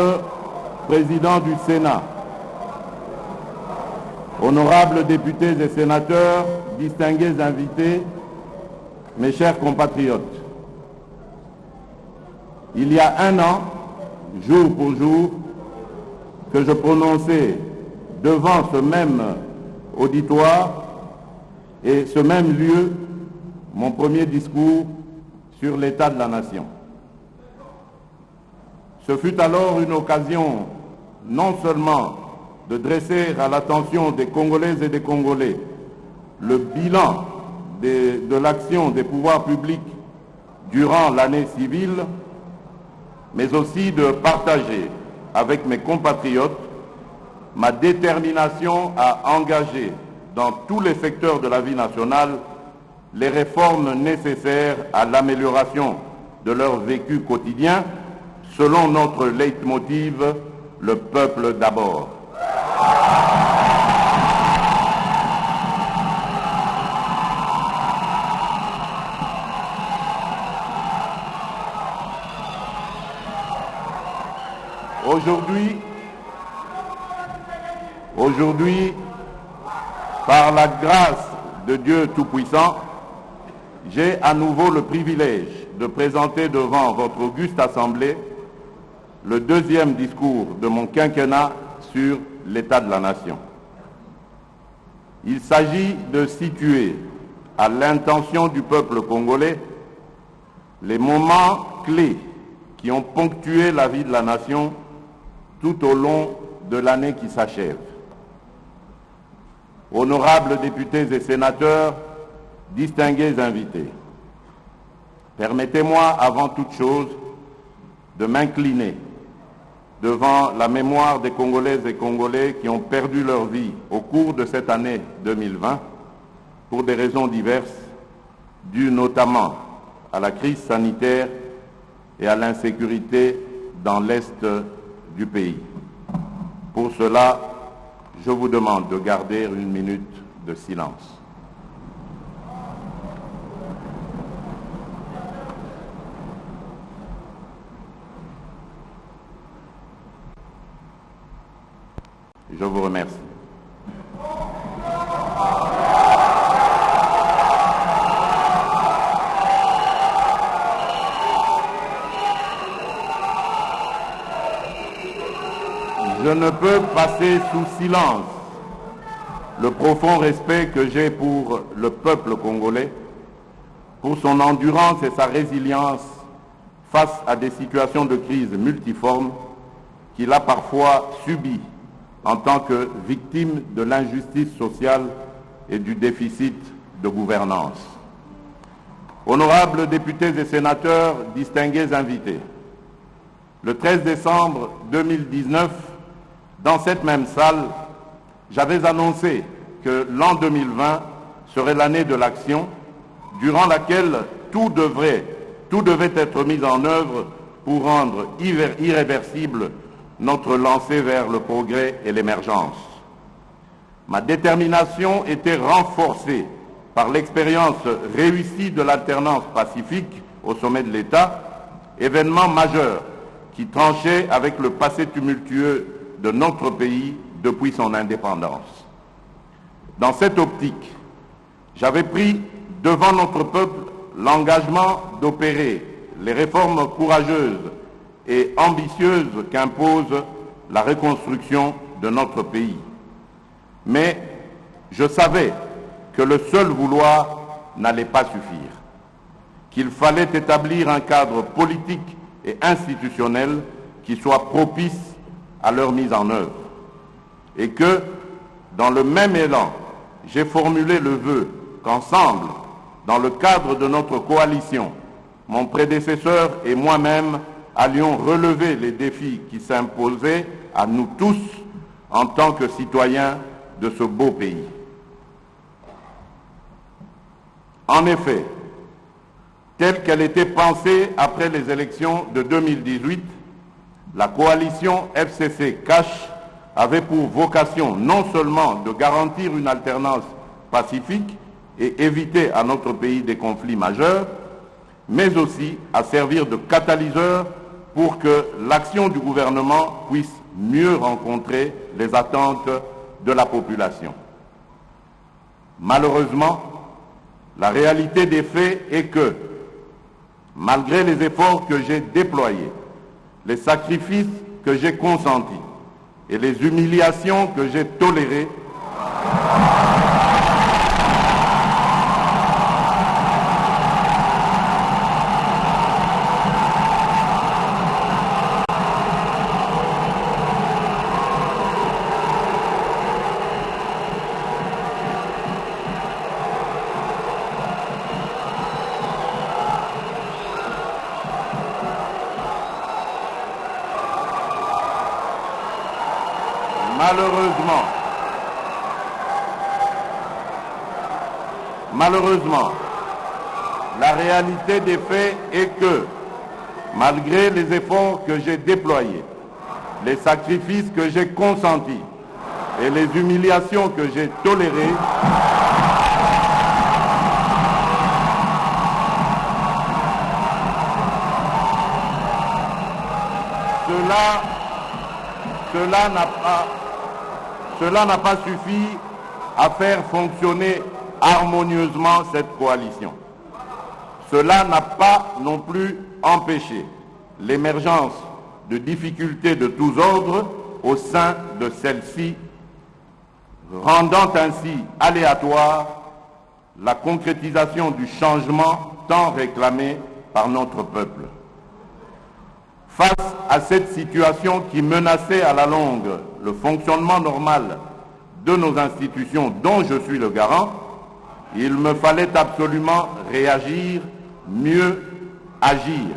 G: Président du Sénat, Honorables députés et sénateurs, distingués invités, mes chers compatriotes, il y a un an, jour pour jour, que je prononçais devant ce même auditoire et ce même lieu mon premier discours sur l'état de la nation. Ce fut alors une occasion non seulement de dresser à l'attention des Congolaises et des Congolais le bilan de l'action des pouvoirs publics durant l'année civile, mais aussi de partager avec mes compatriotes ma détermination à engager dans tous les secteurs de la vie nationale les réformes nécessaires à l'amélioration de leur vécu quotidien selon notre leitmotiv « Le peuple d'abord ». Aujourd'hui, par la grâce de Dieu Tout-Puissant, j'ai à nouveau le privilège de présenter devant votre auguste Assemblée le deuxième discours de mon quinquennat sur l'état de la nation. Il s'agit de situer à l'intention du peuple congolais les moments clés qui ont ponctué la vie de la nation tout au long de l'année qui s'achève. Honorables députés et sénateurs, distingués invités, permettez-moi avant toute chose de m'incliner devant la mémoire des Congolaises et Congolais qui ont perdu leur vie au cours de cette année 2020 pour des raisons diverses, dues notamment à la crise sanitaire et à l'insécurité dans l'Est du pays. Pour cela, je vous demande de garder une minute de silence. Je vous remercie. Je ne peux passer sous silence le profond respect que j'ai pour le peuple congolais, pour son endurance et sa résilience face à des situations de crise multiformes qu'il a parfois subies en tant que victime de l'injustice sociale et du déficit de gouvernance. Honorables députés et sénateurs, distingués invités, Le 13 décembre 2019, dans cette même salle, j'avais annoncé que l'an 2020 serait l'année de l'action, durant laquelle tout devait être mis en œuvre pour rendre irréversible notre lancée vers le progrès et l'émergence. Ma détermination était renforcée par l'expérience réussie de l'alternance pacifique au sommet de l'État, événement majeur qui tranchait avec le passé tumultueux de notre pays depuis son indépendance. Dans cette optique, j'avais pris devant notre peuple l'engagement d'opérer les réformes courageuses et ambitieuses qu'impose la reconstruction de notre pays. Mais je savais que le seul vouloir n'allait pas suffire, qu'il fallait établir un cadre politique et institutionnel qui soit propice à leur mise en œuvre. Et que, dans le même élan, j'ai formulé le vœu qu'ensemble, dans le cadre de notre coalition, mon prédécesseur et moi-même allions relever les défis qui s'imposaient à nous tous en tant que citoyens de ce beau pays. En effet, telle qu'elle était pensée après les élections de 2018, la coalition FCC-CACH avait pour vocation non seulement de garantir une alternance pacifique et éviter à notre pays des conflits majeurs, mais aussi à servir de catalyseur pour que l'action du gouvernement puisse mieux rencontrer les attentes de la population. Malheureusement, la réalité des faits est que, malgré les efforts que j'ai déployés, les sacrifices que j'ai consentis et les humiliations que j'ai tolérées, Malheureusement, la réalité des faits est que, malgré les efforts que j'ai déployés, les sacrifices que j'ai consentis et les humiliations que j'ai tolérées, cela n'a pas suffi à faire fonctionner harmonieusement cette coalition. Cela n'a pas non plus empêché l'émergence de difficultés de tous ordres au sein de celle-ci, rendant ainsi aléatoire la concrétisation du changement tant réclamé par notre peuple. Face à cette situation qui menaçait à la longue le fonctionnement normal de nos institutions dont je suis le garant, il me fallait absolument réagir, mieux agir.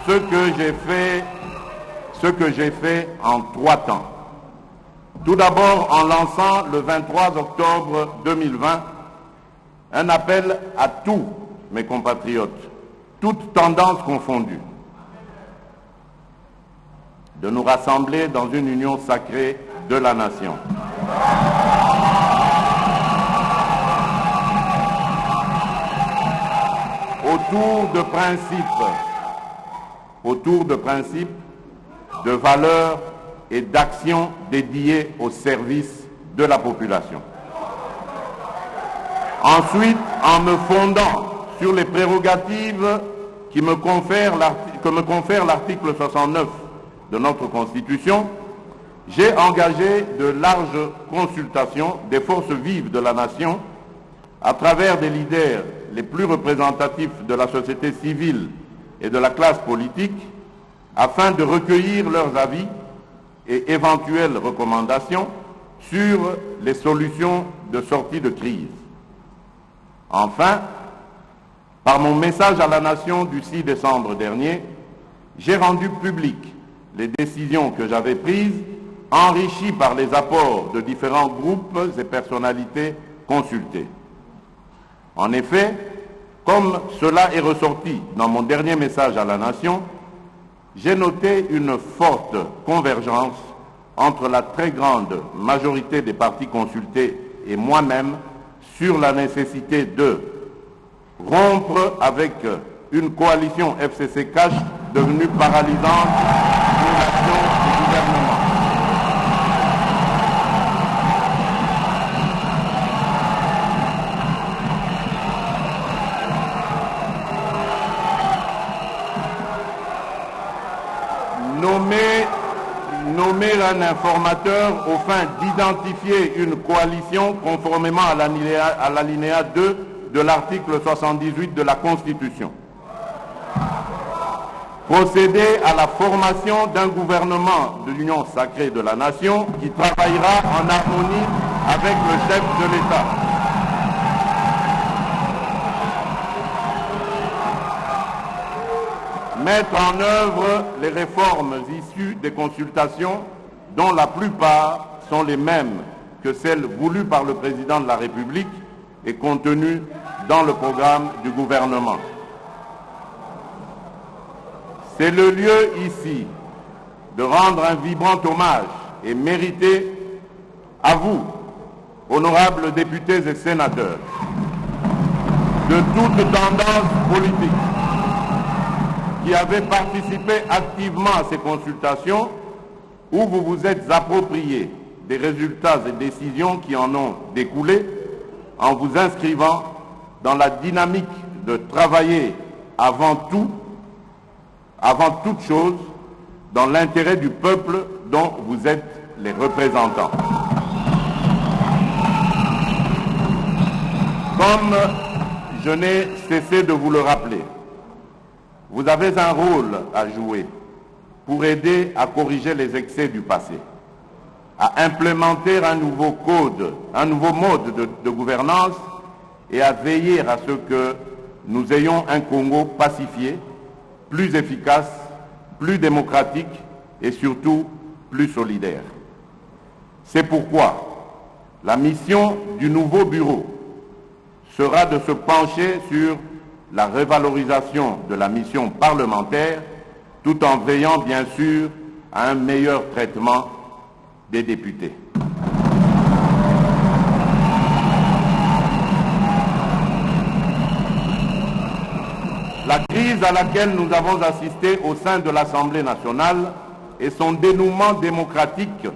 G: Ce que j'ai fait en 3 temps. Tout d'abord en lançant le 23 octobre 2020 un appel à tous mes compatriotes, toutes tendances confondues, de nous rassembler dans une union sacrée de la nation. Autour de principes, de valeurs et d'actions dédiées au service de la population. Ensuite, en me fondant sur les prérogatives que me confère l'article 69 de notre Constitution, j'ai engagé de larges consultations des forces vives de la nation à travers des leaders les plus représentatifs de la société civile et de la classe politique, afin de recueillir leurs avis et éventuelles recommandations sur les solutions de sortie de crise. Enfin, par mon message à la nation du 6 décembre dernier, j'ai rendu publiques les décisions que j'avais prises, enrichies par les apports de différents groupes et personnalités consultées. En effet, comme cela est ressorti dans mon dernier message à la nation, j'ai noté une forte convergence entre la très grande majorité des partis consultés et moi-même sur la nécessité de rompre avec une coalition FCC-Cash devenue paralysante pour l'action du gouvernement. Nommer un informateur aux fins d'identifier une coalition conformément à l'alinéa 2 de l'article 78 de la Constitution. Procéder à la formation d'un gouvernement de l'Union sacrée de la nation qui travaillera en harmonie avec le chef de l'État. Mettre en œuvre les réformes issues des consultations dont la plupart sont les mêmes que celles voulues par le président de la République et contenues dans le programme du gouvernement. C'est le lieu ici de rendre un vibrant hommage et mérité à vous, honorables députés et sénateurs, de toute tendance politique, qui avez participé activement à ces consultations où vous vous êtes appropriés des résultats et décisions qui en ont découlé en vous inscrivant dans la dynamique de travailler avant toute chose, dans l'intérêt du peuple dont vous êtes les représentants. Comme je n'ai cessé de vous le rappeler, vous avez un rôle à jouer pour aider à corriger les excès du passé, à implémenter un nouveau code, un nouveau mode de gouvernance et à veiller à ce que nous ayons un Congo pacifié, plus efficace, plus démocratique et surtout plus solidaire. C'est pourquoi la mission du nouveau bureau sera de se pencher sur la revalorisation de la mission parlementaire, tout en veillant bien sûr à un meilleur traitement des députés. La crise à laquelle nous avons assisté au sein de l'Assemblée nationale et son dénouement démocratique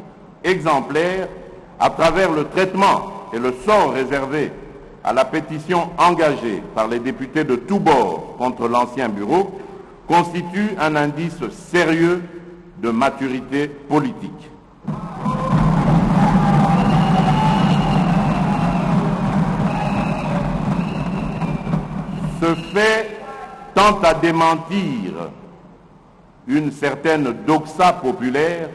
G: exemplaire à travers le traitement et le sort réservé à la pétition engagée par les députés de tous bords contre l'ancien bureau constitue un indice sérieux de maturité politique. Ce fait tend à démentir une certaine doxa populaire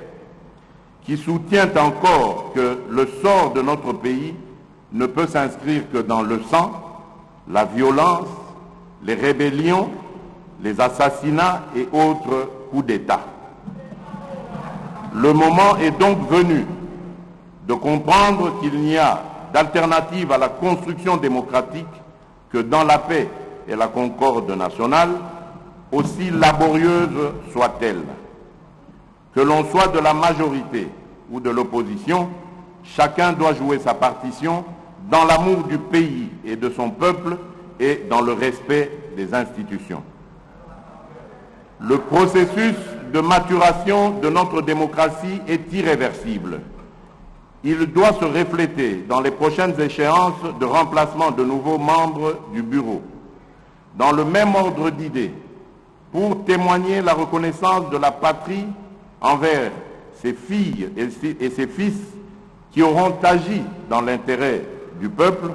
G: qui soutient encore que le sort de notre pays ne peut s'inscrire que dans le sang, la violence, les rébellions, les assassinats et autres coups d'État. Le moment est donc venu de comprendre qu'il n'y a d'alternative à la construction démocratique que dans la paix et la concorde nationale, aussi laborieuse soit-elle. Que l'on soit de la majorité ou de l'opposition, chacun doit jouer sa partition dans l'amour du pays et de son peuple et dans le respect des institutions. Le processus de maturation de notre démocratie est irréversible. Il doit se refléter dans les prochaines échéances de remplacement de nouveaux membres du bureau. Dans le même ordre d'idées, pour témoigner la reconnaissance de la patrie envers ses filles et ses fils qui auront agi dans l'intérêt du peuple,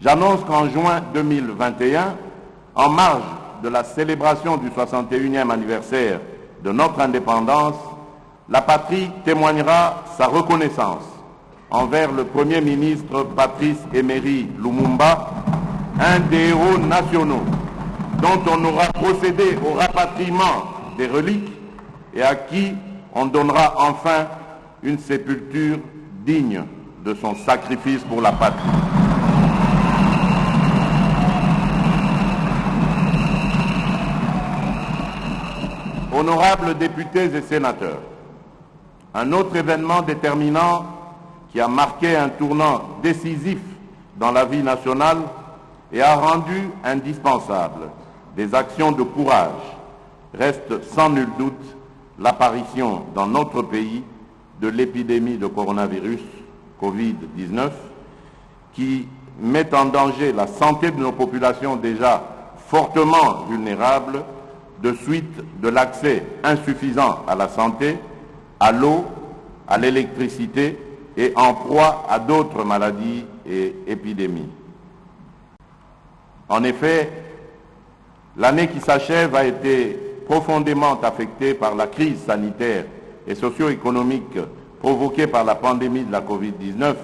G: j'annonce qu'en juin 2021, en marge de la célébration du 61e anniversaire de notre indépendance, la patrie témoignera sa reconnaissance envers le Premier ministre Patrice Emery Lumumba, un des héros nationaux dont on aura procédé au rapatriement des reliques et à qui on donnera enfin une sépulture digne de son sacrifice pour la patrie. Honorables députés et sénateurs, un autre événement déterminant qui a marqué un tournant décisif dans la vie nationale et a rendu indispensable des actions de courage reste sans nul doute l'apparition dans notre pays de l'épidémie de coronavirus Covid-19 qui met en danger la santé de nos populations déjà fortement vulnérables de suite de l'accès insuffisant à la santé, à l'eau, à l'électricité et en proie à d'autres maladies et épidémies. En effet, l'année qui s'achève a été profondément affectée par la crise sanitaire et socio-économique provoquée par la pandémie de la Covid-19,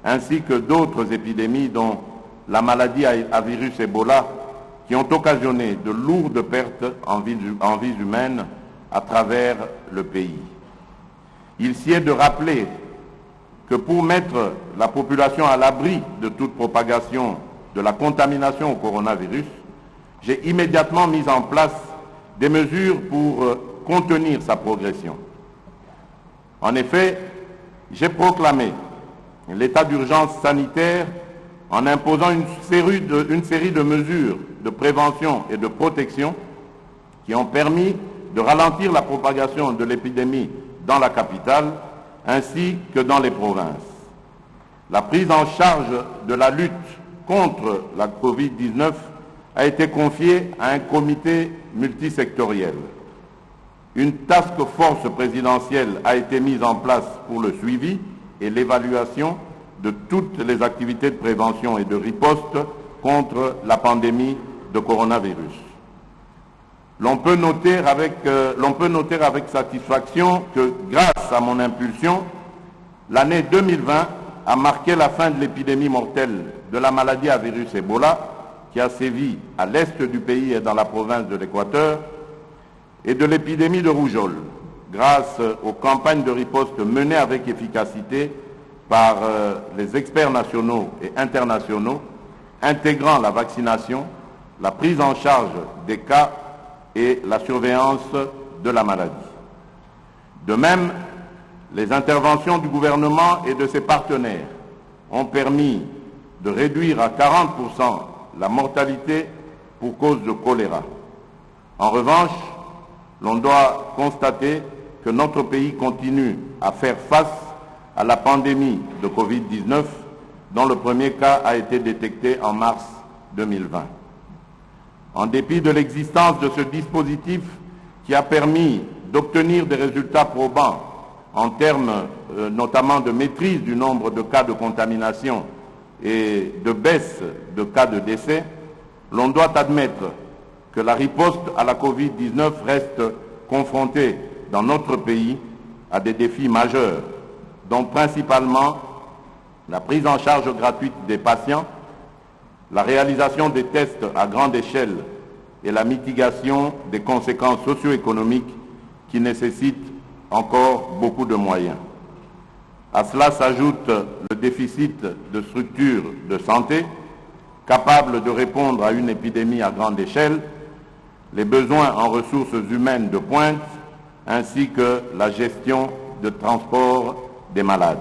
G: ainsi que d'autres épidémies dont la maladie à virus Ebola, qui ont occasionné de lourdes pertes en vies humaines à travers le pays. Il sied de rappeler que pour mettre la population à l'abri de toute propagation de la contamination au coronavirus, j'ai immédiatement mis en place des mesures pour contenir sa progression. En effet, j'ai proclamé l'état d'urgence sanitaire en imposant une série de mesures de prévention et de protection qui ont permis de ralentir la propagation de l'épidémie dans la capitale ainsi que dans les provinces. La prise en charge de la lutte contre la Covid-19 a été confiée à un comité multisectoriel. Une task force présidentielle a été mise en place pour le suivi et l'évaluation de toutes les activités de prévention et de riposte contre la pandémie de coronavirus. L'on peut noter avec satisfaction que grâce à mon impulsion, l'année 2020 a marqué la fin de l'épidémie mortelle de la maladie à virus Ebola qui a sévi à l'est du pays et dans la province de l'Équateur et de l'épidémie de rougeole grâce aux campagnes de riposte menées avec efficacité par les experts nationaux et internationaux, intégrant la vaccination, la prise en charge des cas et la surveillance de la maladie. De même, les interventions du gouvernement et de ses partenaires ont permis de réduire à 40% la mortalité pour cause de choléra. En revanche, l'on doit constater que notre pays continue à faire face à la pandémie de Covid-19, dont le premier cas a été détecté en mars 2020. En dépit de l'existence de ce dispositif qui a permis d'obtenir des résultats probants en termes notamment de maîtrise du nombre de cas de contamination et de baisse de cas de décès, l'on doit admettre que la riposte à la Covid-19 reste confrontée dans notre pays à des défis majeurs, dont principalement la prise en charge gratuite des patients, la réalisation des tests à grande échelle et la mitigation des conséquences socio-économiques qui nécessitent encore beaucoup de moyens. À cela s'ajoute le déficit de structures de santé capables de répondre à une épidémie à grande échelle, les besoins en ressources humaines de pointe, ainsi que la gestion de transport des malades.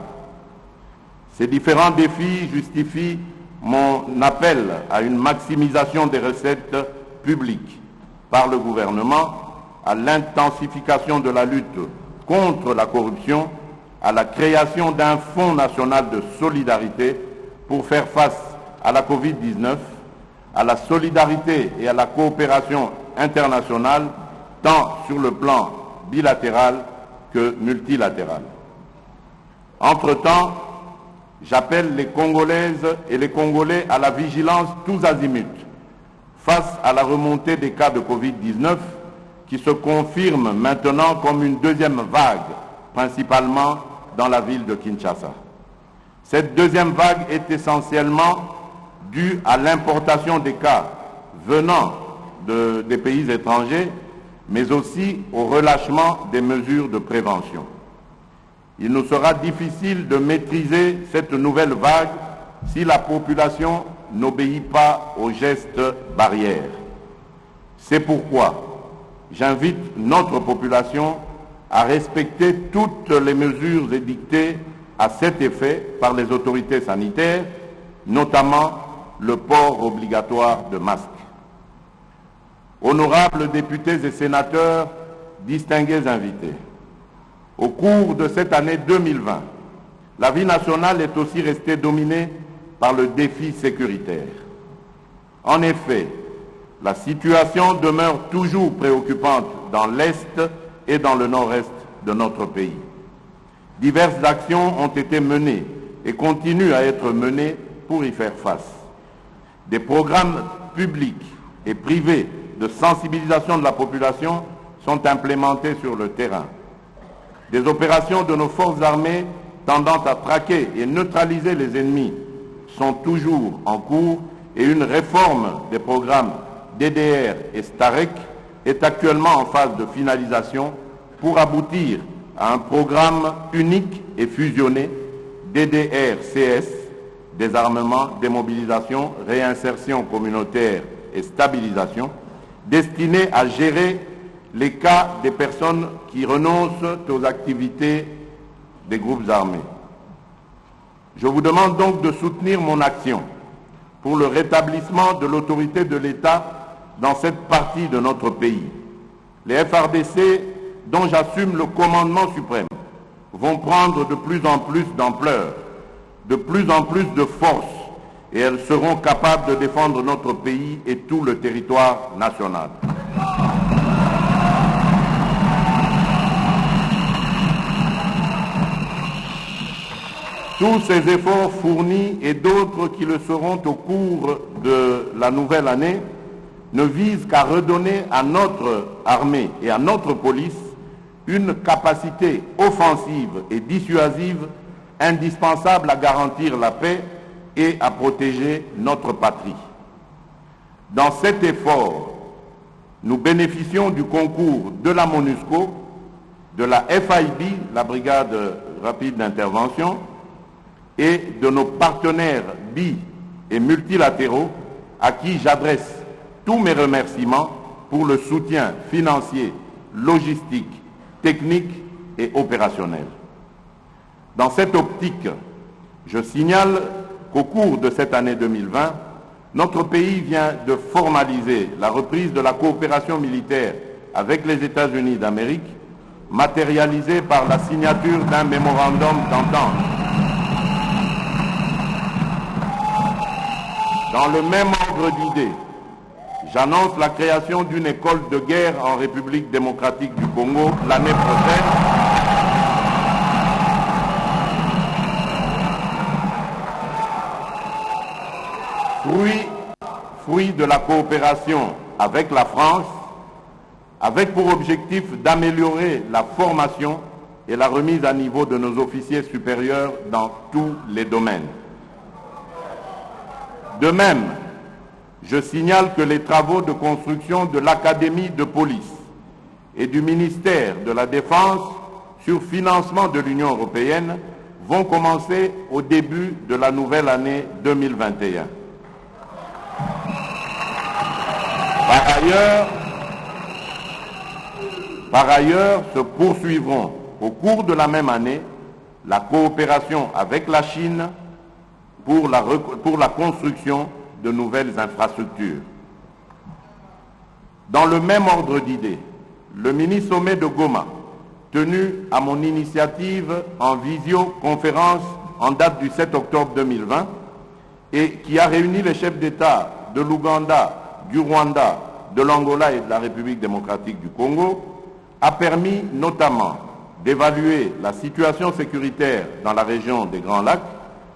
G: Ces différents défis justifient mon appel à une maximisation des recettes publiques par le gouvernement, à l'intensification de la lutte contre la corruption, à la création d'un fonds national de solidarité pour faire face à la Covid-19, à la solidarité et à la coopération internationale, tant sur le plan bilatéral que multilatéral. Entre-temps, j'appelle les Congolaises et les Congolais à la vigilance tous azimuts face à la remontée des cas de Covid-19 qui se confirme maintenant comme une deuxième vague principalement dans la ville de Kinshasa. Cette deuxième vague est essentiellement due à l'importation des cas venant des pays étrangers, mais aussi au relâchement des mesures de prévention. Il nous sera difficile de maîtriser cette nouvelle vague si la population n'obéit pas aux gestes barrières. C'est pourquoi j'invite notre population à respecter toutes les mesures édictées à cet effet par les autorités sanitaires, notamment le port obligatoire de masques. Honorables députés et sénateurs, distingués invités, au cours de cette année 2020, la vie nationale est aussi restée dominée par le défi sécuritaire. En effet, la situation demeure toujours préoccupante dans l'Est et dans le Nord-Est de notre pays. Diverses actions ont été menées et continuent à être menées pour y faire face. Des programmes publics et privés de sensibilisation de la population sont implémentés sur le terrain. Des opérations de nos forces armées tendant à traquer et neutraliser les ennemis sont toujours en cours et une réforme des programmes DDR et STAREC est actuellement en phase de finalisation pour aboutir à un programme unique et fusionné DDR-CS, désarmement, démobilisation, réinsertion communautaire et stabilisation, destiné à gérer les cas des personnes qui renoncent aux activités des groupes armés. Je vous demande donc de soutenir mon action pour le rétablissement de l'autorité de l'État dans cette partie de notre pays. Les FARDC, dont j'assume le commandement suprême, vont prendre de plus en plus d'ampleur, de plus en plus de force, et elles seront capables de défendre notre pays et tout le territoire national. Tous ces efforts fournis et d'autres qui le seront au cours de la nouvelle année ne visent qu'à redonner à notre armée et à notre police une capacité offensive et dissuasive indispensable à garantir la paix et à protéger notre patrie. Dans cet effort, nous bénéficions du concours de la MONUSCO, de la FIB, la Brigade rapide d'intervention, et de nos partenaires bi- et multilatéraux à qui j'adresse tous mes remerciements pour le soutien financier, logistique, technique et opérationnel. Dans cette optique, je signale qu'au cours de cette année 2020, notre pays vient de formaliser la reprise de la coopération militaire avec les États-Unis d'Amérique, matérialisée par la signature d'un mémorandum d'entente. Dans le même ordre d'idées, j'annonce la création d'une école de guerre en République démocratique du Congo l'année prochaine. Fruit de la coopération avec la France, avec pour objectif d'améliorer la formation et la remise à niveau de nos officiers supérieurs dans tous les domaines. De même, je signale que les travaux de construction de l'Académie de police et du ministère de la Défense sur financement de l'Union européenne vont commencer au début de la nouvelle année 2021. Par ailleurs, se poursuivront au cours de la même année la coopération avec la Chine pour la construction de nouvelles infrastructures. Dans le même ordre d'idées, le mini-sommet de Goma, tenu à mon initiative en visioconférence en date du 7 octobre 2020 et qui a réuni les chefs d'État de l'Ouganda, du Rwanda, de l'Angola et de la République démocratique du Congo, a permis notamment d'évaluer la situation sécuritaire dans la région des Grands Lacs,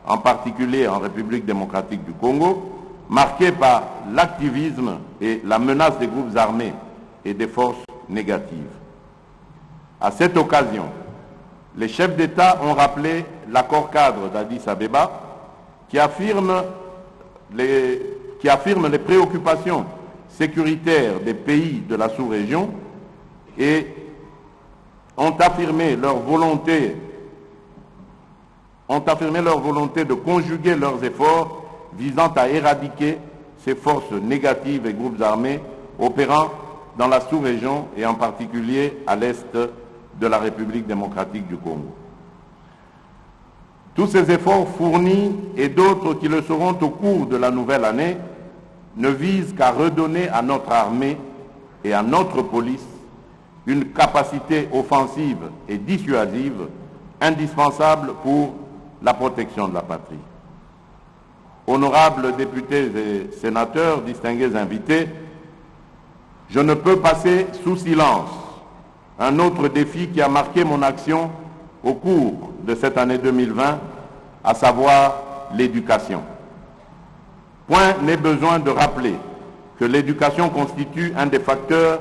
G: en particulier en République démocratique du Congo, marquée par l'activisme et la menace des groupes armés et des forces négatives. À cette occasion, les chefs d'État ont rappelé l'accord cadre d'Addis Abeba qui affirme les préoccupations sécuritaires des pays de la sous-région et ont affirmé leur volonté de conjuguer leurs efforts visant à éradiquer ces forces négatives et groupes armés opérant dans la sous-région et en particulier à l'est de la République démocratique du Congo. Tous ces efforts fournis et d'autres qui le seront au cours de la nouvelle année ne visent qu'à redonner à notre armée et à notre police une capacité offensive et dissuasive indispensable pour la protection de la patrie. Honorables députés et sénateurs, distingués invités, je ne peux passer sous silence un autre défi qui a marqué mon action au cours de cette année 2020, à savoir l'éducation. Point n'est besoin de rappeler que l'éducation constitue un des facteurs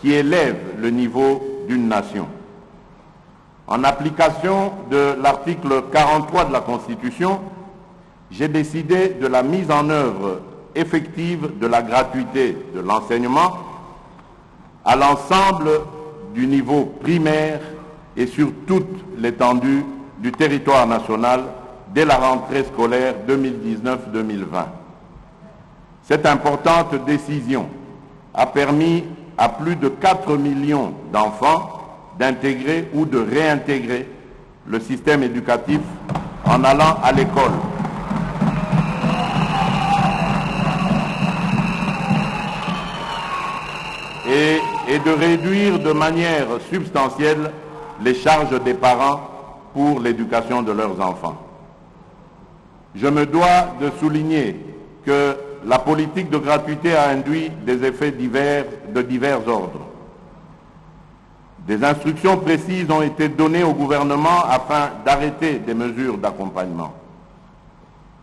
G: qui élève le niveau d'une nation. En application de l'article 43 de la Constitution, j'ai décidé de la mise en œuvre effective de la gratuité de l'enseignement à l'ensemble du niveau primaire et sur toute l'étendue du territoire national dès la rentrée scolaire 2019-2020. Cette importante décision a permis à plus de 4 millions d'enfants d'intégrer ou de réintégrer le système éducatif en allant à l'école. Et de réduire de manière substantielle les charges des parents pour l'éducation de leurs enfants. Je me dois de souligner que la politique de gratuité a induit des effets de divers ordres. Des instructions précises ont été données au gouvernement afin d'arrêter des mesures d'accompagnement.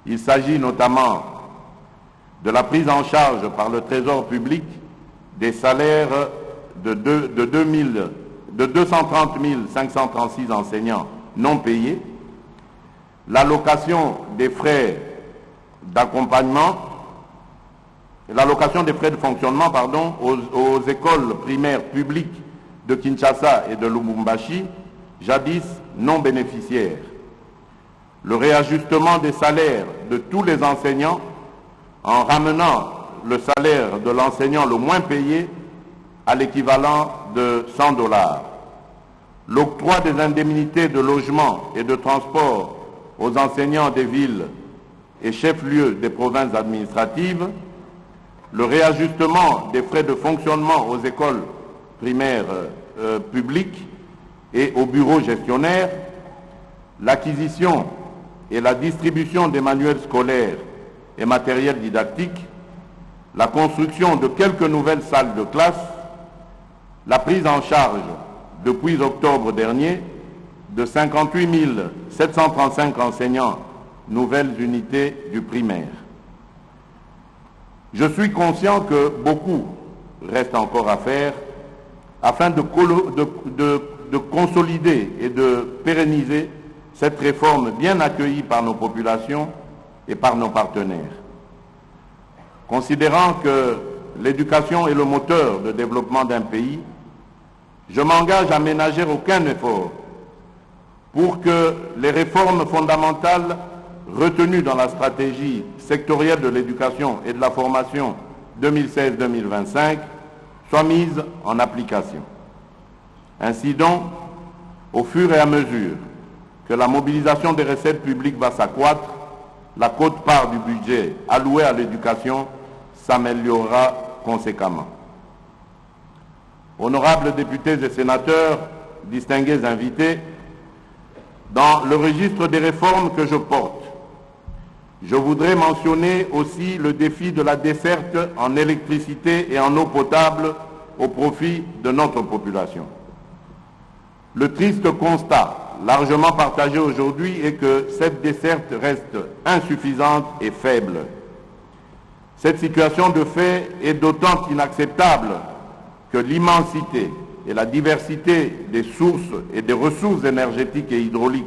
G: Il s'agit notamment de la prise en charge par le Trésor public des salaires de 230 536 enseignants non payés, l'allocation des frais d'accompagnement, l'allocation des frais de fonctionnement aux écoles primaires publiques de Kinshasa et de Lubumbashi, jadis non bénéficiaires, le réajustement des salaires de tous les enseignants en ramenant le salaire de l'enseignant le moins payé à l'équivalent de $100, l'octroi des indemnités de logement et de transport aux enseignants des villes et chefs-lieux des provinces administratives, le réajustement des frais de fonctionnement aux écoles primaires publiques et aux bureaux gestionnaires, l'acquisition et la distribution des manuels scolaires et matériels didactiques, la construction de quelques nouvelles salles de classe, la prise en charge, depuis octobre dernier, de 58 735 enseignants, nouvelles unités du primaire. Je suis conscient que beaucoup reste encore à faire afin de consolider et de pérenniser cette réforme bien accueillie par nos populations et par nos partenaires. Considérant que l'éducation est le moteur de développement d'un pays, je m'engage à ménager aucun effort pour que les réformes fondamentales retenues dans la stratégie sectorielle de l'éducation et de la formation 2016-2025 soient mises en application. Ainsi donc, au fur et à mesure que la mobilisation des recettes publiques va s'accroître, la quote-part du budget alloué à l'éducation s'améliorera conséquemment. Honorables députés et sénateurs, distingués invités, dans le registre des réformes que je porte, je voudrais mentionner aussi le défi de la desserte en électricité et en eau potable au profit de notre population. Le triste constat, largement partagé aujourd'hui, est que cette desserte reste insuffisante et faible. Cette situation de fait est d'autant inacceptable que l'immensité et la diversité des sources et des ressources énergétiques et hydrauliques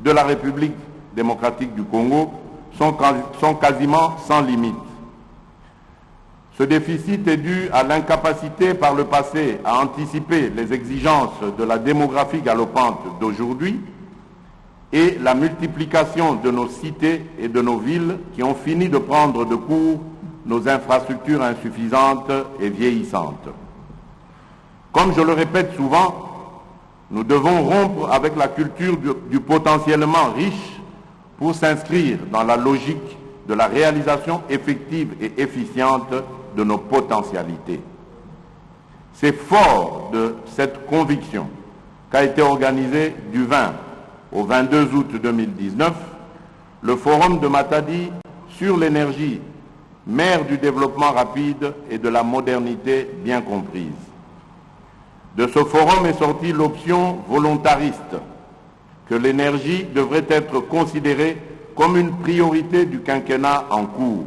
G: de la République démocratique du Congo sont quasiment sans limite. Ce déficit est dû à l'incapacité par le passé à anticiper les exigences de la démographie galopante d'aujourd'hui et la multiplication de nos cités et de nos villes qui ont fini de prendre de court nos infrastructures insuffisantes et vieillissantes. Comme je le répète souvent, nous devons rompre avec la culture du potentiellement riche pour s'inscrire dans la logique de la réalisation effective et efficiente de nos potentialités. C'est fort de cette conviction qu'a été organisé du 20 au 22 août 2019 le Forum de Matadi sur l'énergie, mère du développement rapide et de la modernité bien comprise. De ce forum est sortie l'option volontariste que l'énergie devrait être considérée comme une priorité du quinquennat en cours.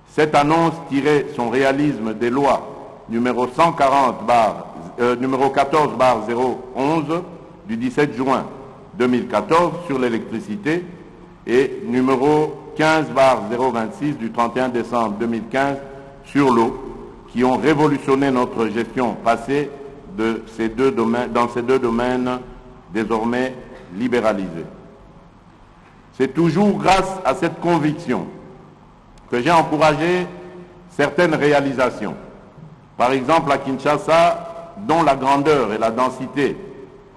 G: Cette annonce tirait son réalisme des lois numéro 14/011 du 17 juin 2014 sur l'électricité et numéro 15/026 du 31 décembre 2015 sur l'eau, qui ont révolutionné notre gestion passée dans ces deux domaines désormais libéralisés. C'est toujours grâce à cette conviction que j'ai encouragé certaines réalisations. Par exemple, à Kinshasa, dont la grandeur et la densité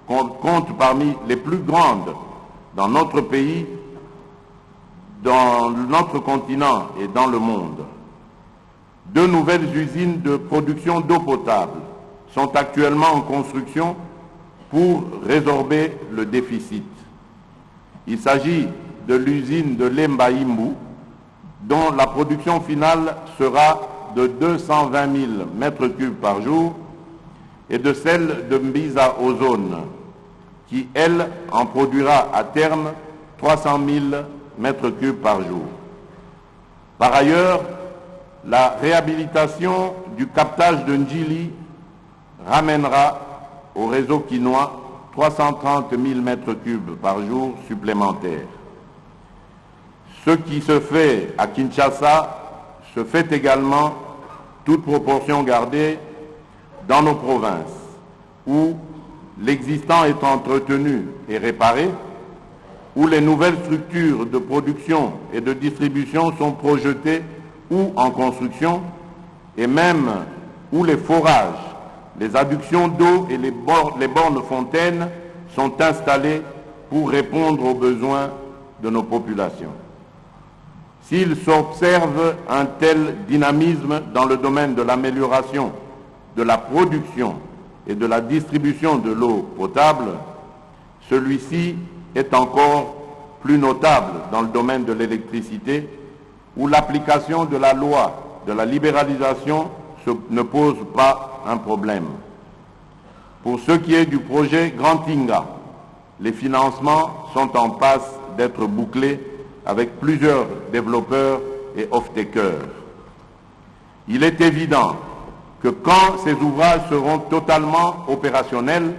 G: comptent parmi les plus grandes dans notre pays, dans notre continent et dans le monde. 2 nouvelles usines de production d'eau potable sont actuellement en construction pour résorber le déficit. Il s'agit de l'usine de Lemba-Imbu, dont la production finale sera de 220 000 m3 par jour, et de celle de Mbiza Ozone, qui, elle, en produira à terme 300 000 m3 par jour. Par ailleurs, la réhabilitation du captage de Ndjili ramènera au réseau quinois 330 000 m3 par jour supplémentaires. Ce qui se fait à Kinshasa se fait également, toute proportion gardée, dans nos provinces, où l'existant est entretenu et réparé, où les nouvelles structures de production et de distribution sont projetées ou en construction, et même où les forages, les adductions d'eau et les bornes fontaines sont installées pour répondre aux besoins de nos populations. S'il s'observe un tel dynamisme dans le domaine de l'amélioration de la production et de la distribution de l'eau potable, celui-ci est encore plus notable dans le domaine de l'électricité, où l'application de la loi de la libéralisation ne pose pas un problème. Pour ce qui est du projet Grand Inga, les financements sont en passe d'être bouclés avec plusieurs développeurs et off-takers. Il est évident que quand ces ouvrages seront totalement opérationnels,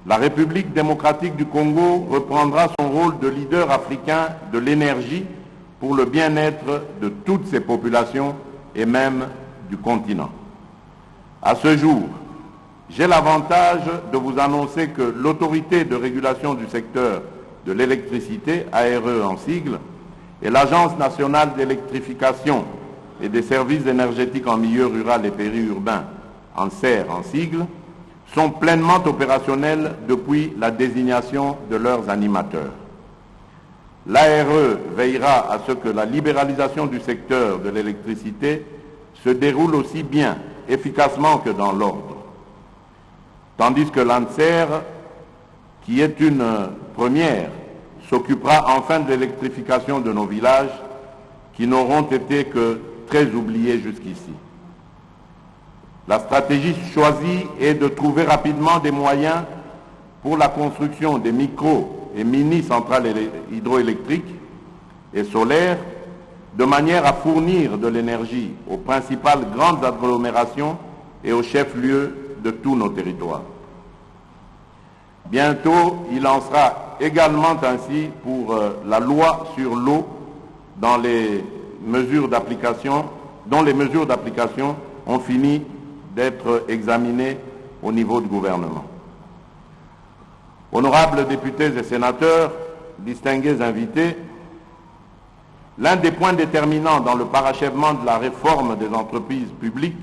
G: la République démocratique du Congo reprendra son rôle de leader africain de l'énergie pour le bien-être de toutes ses populations et même du continent. À ce jour, j'ai l'avantage de vous annoncer que l'autorité de régulation du secteur de l'électricité, ARE en sigle, et l'Agence nationale d'électrification et des services énergétiques en milieu rural et périurbain, ANSER en sigle, sont pleinement opérationnels depuis la désignation de leurs animateurs. L'ARE veillera à ce que la libéralisation du secteur de l'électricité se déroule aussi bien, efficacement que dans l'ordre. Tandis que l'ANSER, qui est une première, s'occupera enfin de l'électrification de nos villages qui n'auront été que très oubliés jusqu'ici. La stratégie choisie est de trouver rapidement des moyens pour la construction des micro- et mini-centrales hydroélectriques et solaires, de manière à fournir de l'énergie aux principales grandes agglomérations et aux chefs-lieux de tous nos territoires. Bientôt, il en sera également ainsi pour la loi sur l'eau dont les mesures d'application ont fini d'être examinées au niveau du gouvernement. Honorables députés et sénateurs, distingués invités, l'un des points déterminants dans le parachèvement de la réforme des entreprises publiques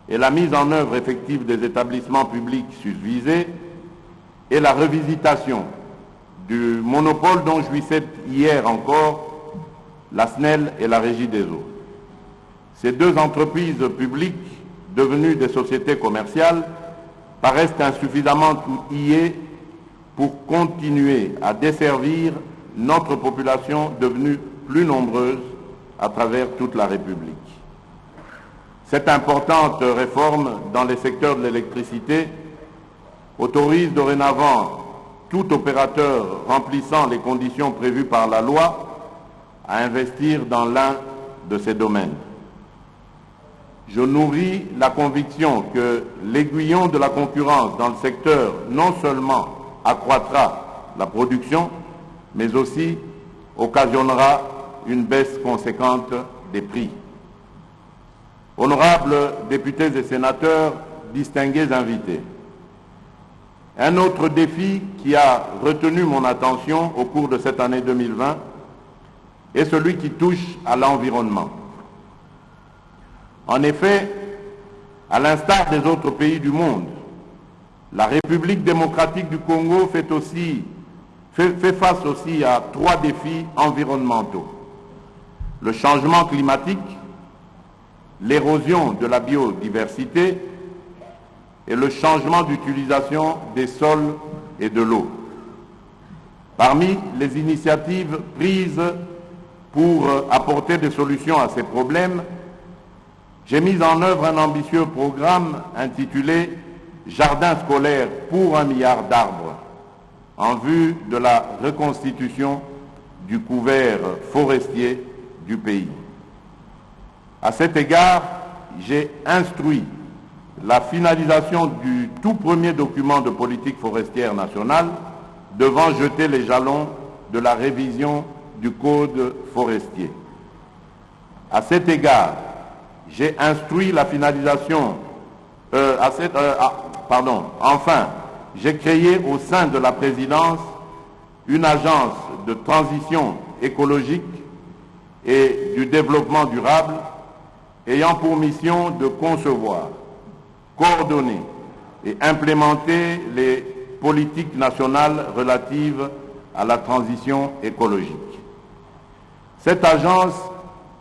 G: et la mise en œuvre effective des établissements publics susvisés est la revisitation du monopole dont jouissaient hier encore la SNEL et la Régie des eaux. Ces deux entreprises publiques, devenues des sociétés commerciales, paraissent insuffisamment outillées pour continuer à desservir notre population devenue plus nombreuse à travers toute la République. Cette importante réforme dans les secteurs de l'électricité autorise dorénavant tout opérateur remplissant les conditions prévues par la loi à investir dans l'un de ces domaines. Je nourris la conviction que l'aiguillon de la concurrence dans le secteur non seulement accroîtra la production, mais aussi occasionnera une baisse conséquente des prix. Honorables députés et sénateurs, distingués invités, un autre défi qui a retenu mon attention au cours de cette année 2020 est celui qui touche à l'environnement. En effet, à l'instar des autres pays du monde, la République démocratique du Congo fait face aussi à 3 défis environnementaux. Le changement climatique, l'érosion de la biodiversité et le changement d'utilisation des sols et de l'eau. Parmi les initiatives prises pour apporter des solutions à ces problèmes, j'ai mis en œuvre un ambitieux programme intitulé « Jardin scolaire pour 1 milliard d'arbres » en vue de la reconstitution du couvert forestier du pays. À cet égard, j'ai instruit la finalisation du tout premier document de politique forestière nationale devant jeter les jalons de la révision du Code forestier. À cet égard, j'ai instruit la finalisation... Enfin, j'ai créé au sein de la présidence une agence de transition écologique et du développement durable ayant pour mission de concevoir, coordonner et implémenter les politiques nationales relatives à la transition écologique. Cette agence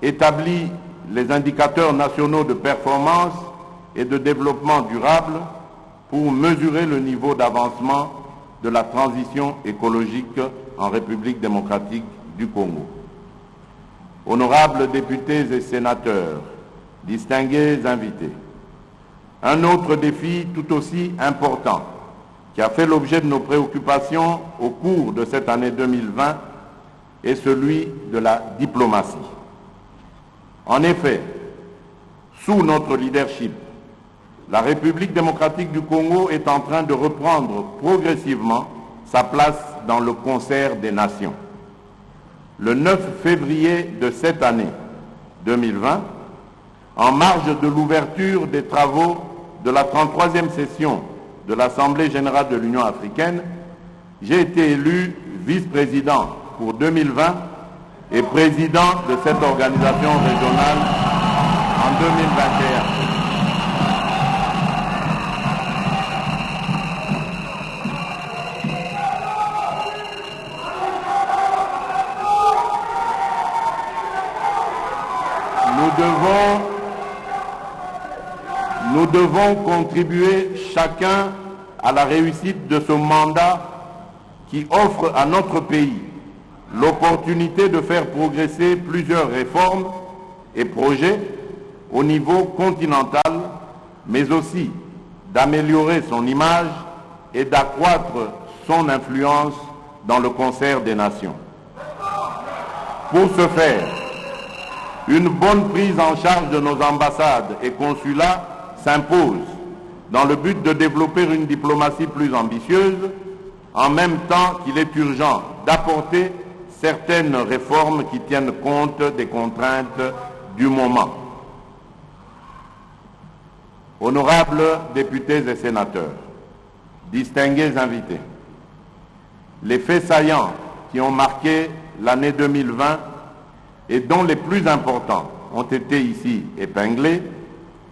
G: établit les indicateurs nationaux de performance et de développement durable pour mesurer le niveau d'avancement de la transition écologique en République démocratique du Congo. Honorables députés et sénateurs, distingués invités, un autre défi tout aussi important qui a fait l'objet de nos préoccupations au cours de cette année 2020 est celui de la diplomatie. En effet, sous notre leadership, la République démocratique du Congo est en train de reprendre progressivement sa place dans le concert des nations. Le 9 février de cette année 2020, en marge de l'ouverture des travaux de la 33e session de l'Assemblée générale de l'Union africaine, j'ai été élu vice-président pour 2020 et président de cette organisation régionale en 2021. Nous devons contribuer chacun à la réussite de ce mandat qui offre à notre pays l'opportunité de faire progresser plusieurs réformes et projets au niveau continental, mais aussi d'améliorer son image et d'accroître son influence dans le concert des nations. Pour ce faire, une bonne prise en charge de nos ambassades et consulats s'impose dans le but de développer une diplomatie plus ambitieuse, en même temps qu'il est urgent d'apporter certaines réformes qui tiennent compte des contraintes du moment. Honorables députés et sénateurs, distingués invités, les faits saillants qui ont marqué l'année 2020 et dont les plus importants ont été ici épinglés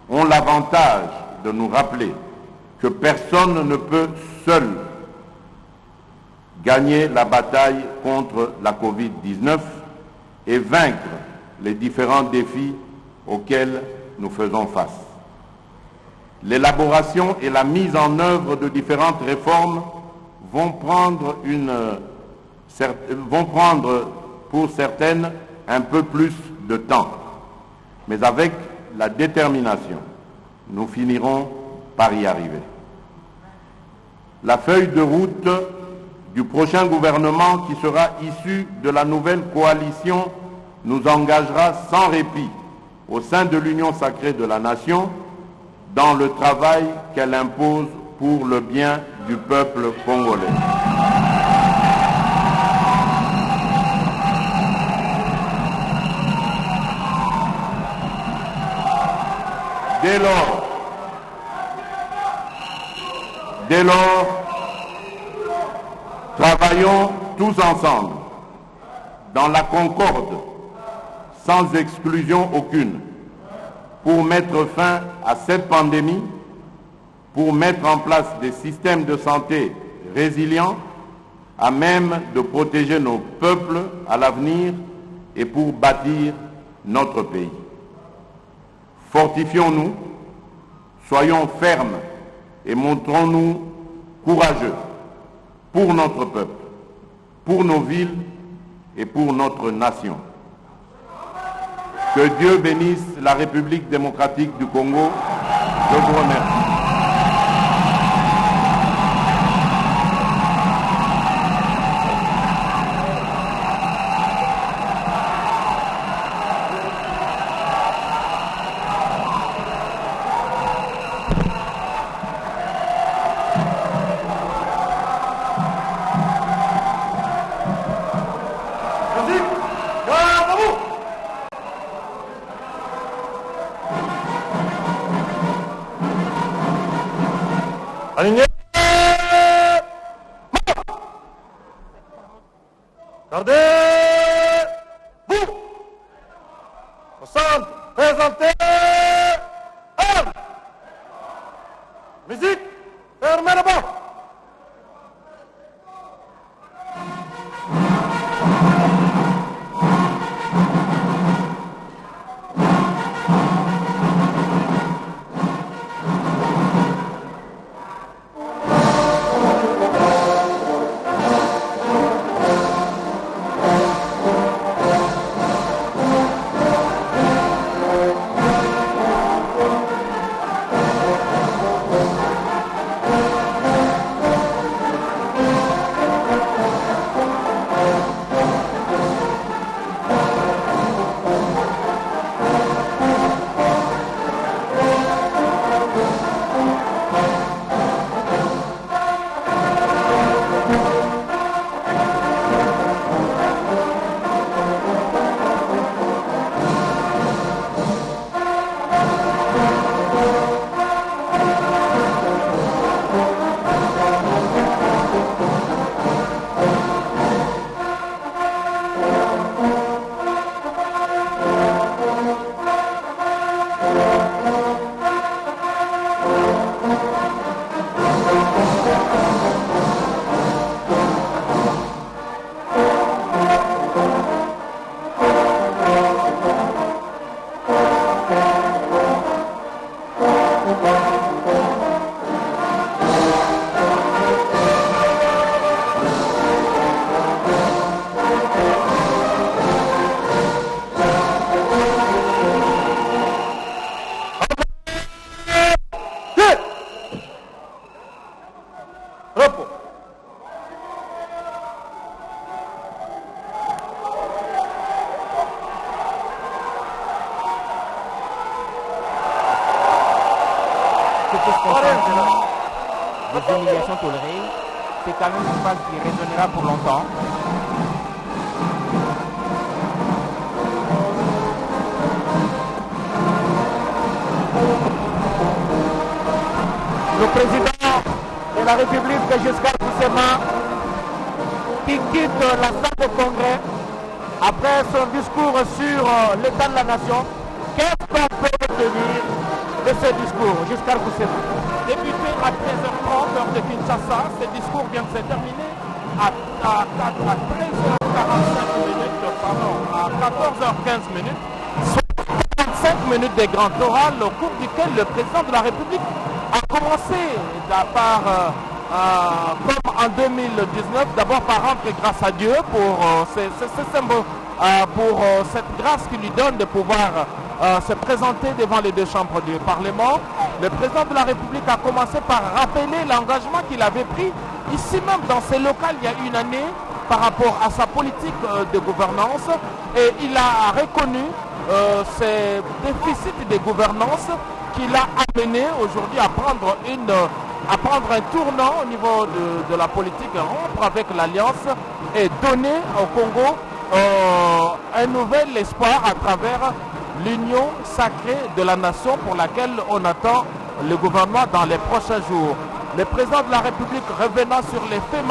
G: ont l'avantage de nous rappeler que personne ne peut seul gagner la bataille contre la Covid-19 et vaincre les différents défis auxquels nous faisons face. L'élaboration et la mise en œuvre de différentes réformes vont prendre pour certaines un peu plus de temps, mais avec la détermination, nous finirons par y arriver. La feuille de route du prochain gouvernement qui sera issu de la nouvelle coalition nous engagera sans répit au sein de l'Union sacrée de la Nation dans le travail qu'elle impose pour le bien du peuple congolais. Dès lors, travaillons tous ensemble, dans la concorde, sans exclusion aucune, pour mettre fin à cette pandémie, pour mettre en place des systèmes de santé résilients, à même de protéger nos peuples à l'avenir et pour bâtir notre pays. Fortifions-nous, soyons fermes et montrons-nous courageux pour notre peuple, pour nos villes et pour notre nation. Que Dieu bénisse la République démocratique du Congo. Je vous remercie.
D: Aligné. Gardez. Vous. Au centre. Présentez. Armes. Musique. Fermez la porte.
E: humiliations tolérées, c'est quand même une phase qui résonnera pour longtemps.
B: Le président de la République, Giscard d'Estaing, qui quitte la salle de congrès après son discours sur l'état de la nation. Qu'est-ce qu'on peut retenir de ce discours, Giscard d'Estaing?
C: Débuté à 13h30 heure de Kinshasa, ce discours vient de se terminer à 13h45 minutes, pardon, à 14h15 minutes, soit 45 minutes de grand oral au cours duquel le président de la République a commencé comme en 2019, d'abord par rendre grâce à Dieu pour cette grâce qui lui donne de pouvoir se présenter devant les deux chambres du Parlement. Le président de la République a commencé par rappeler l'engagement qu'il avait pris ici même dans ces locales il y a une année par rapport à sa politique de gouvernance, et il a reconnu ces déficits de gouvernance qui l'a amené aujourd'hui à prendre un tournant au niveau de la politique, rompre avec l'Alliance et donner au Congo un nouvel espoir à travers l'union sacrée de la nation pour laquelle on attend le gouvernement dans les prochains jours. Le président de la République, revenant sur les faits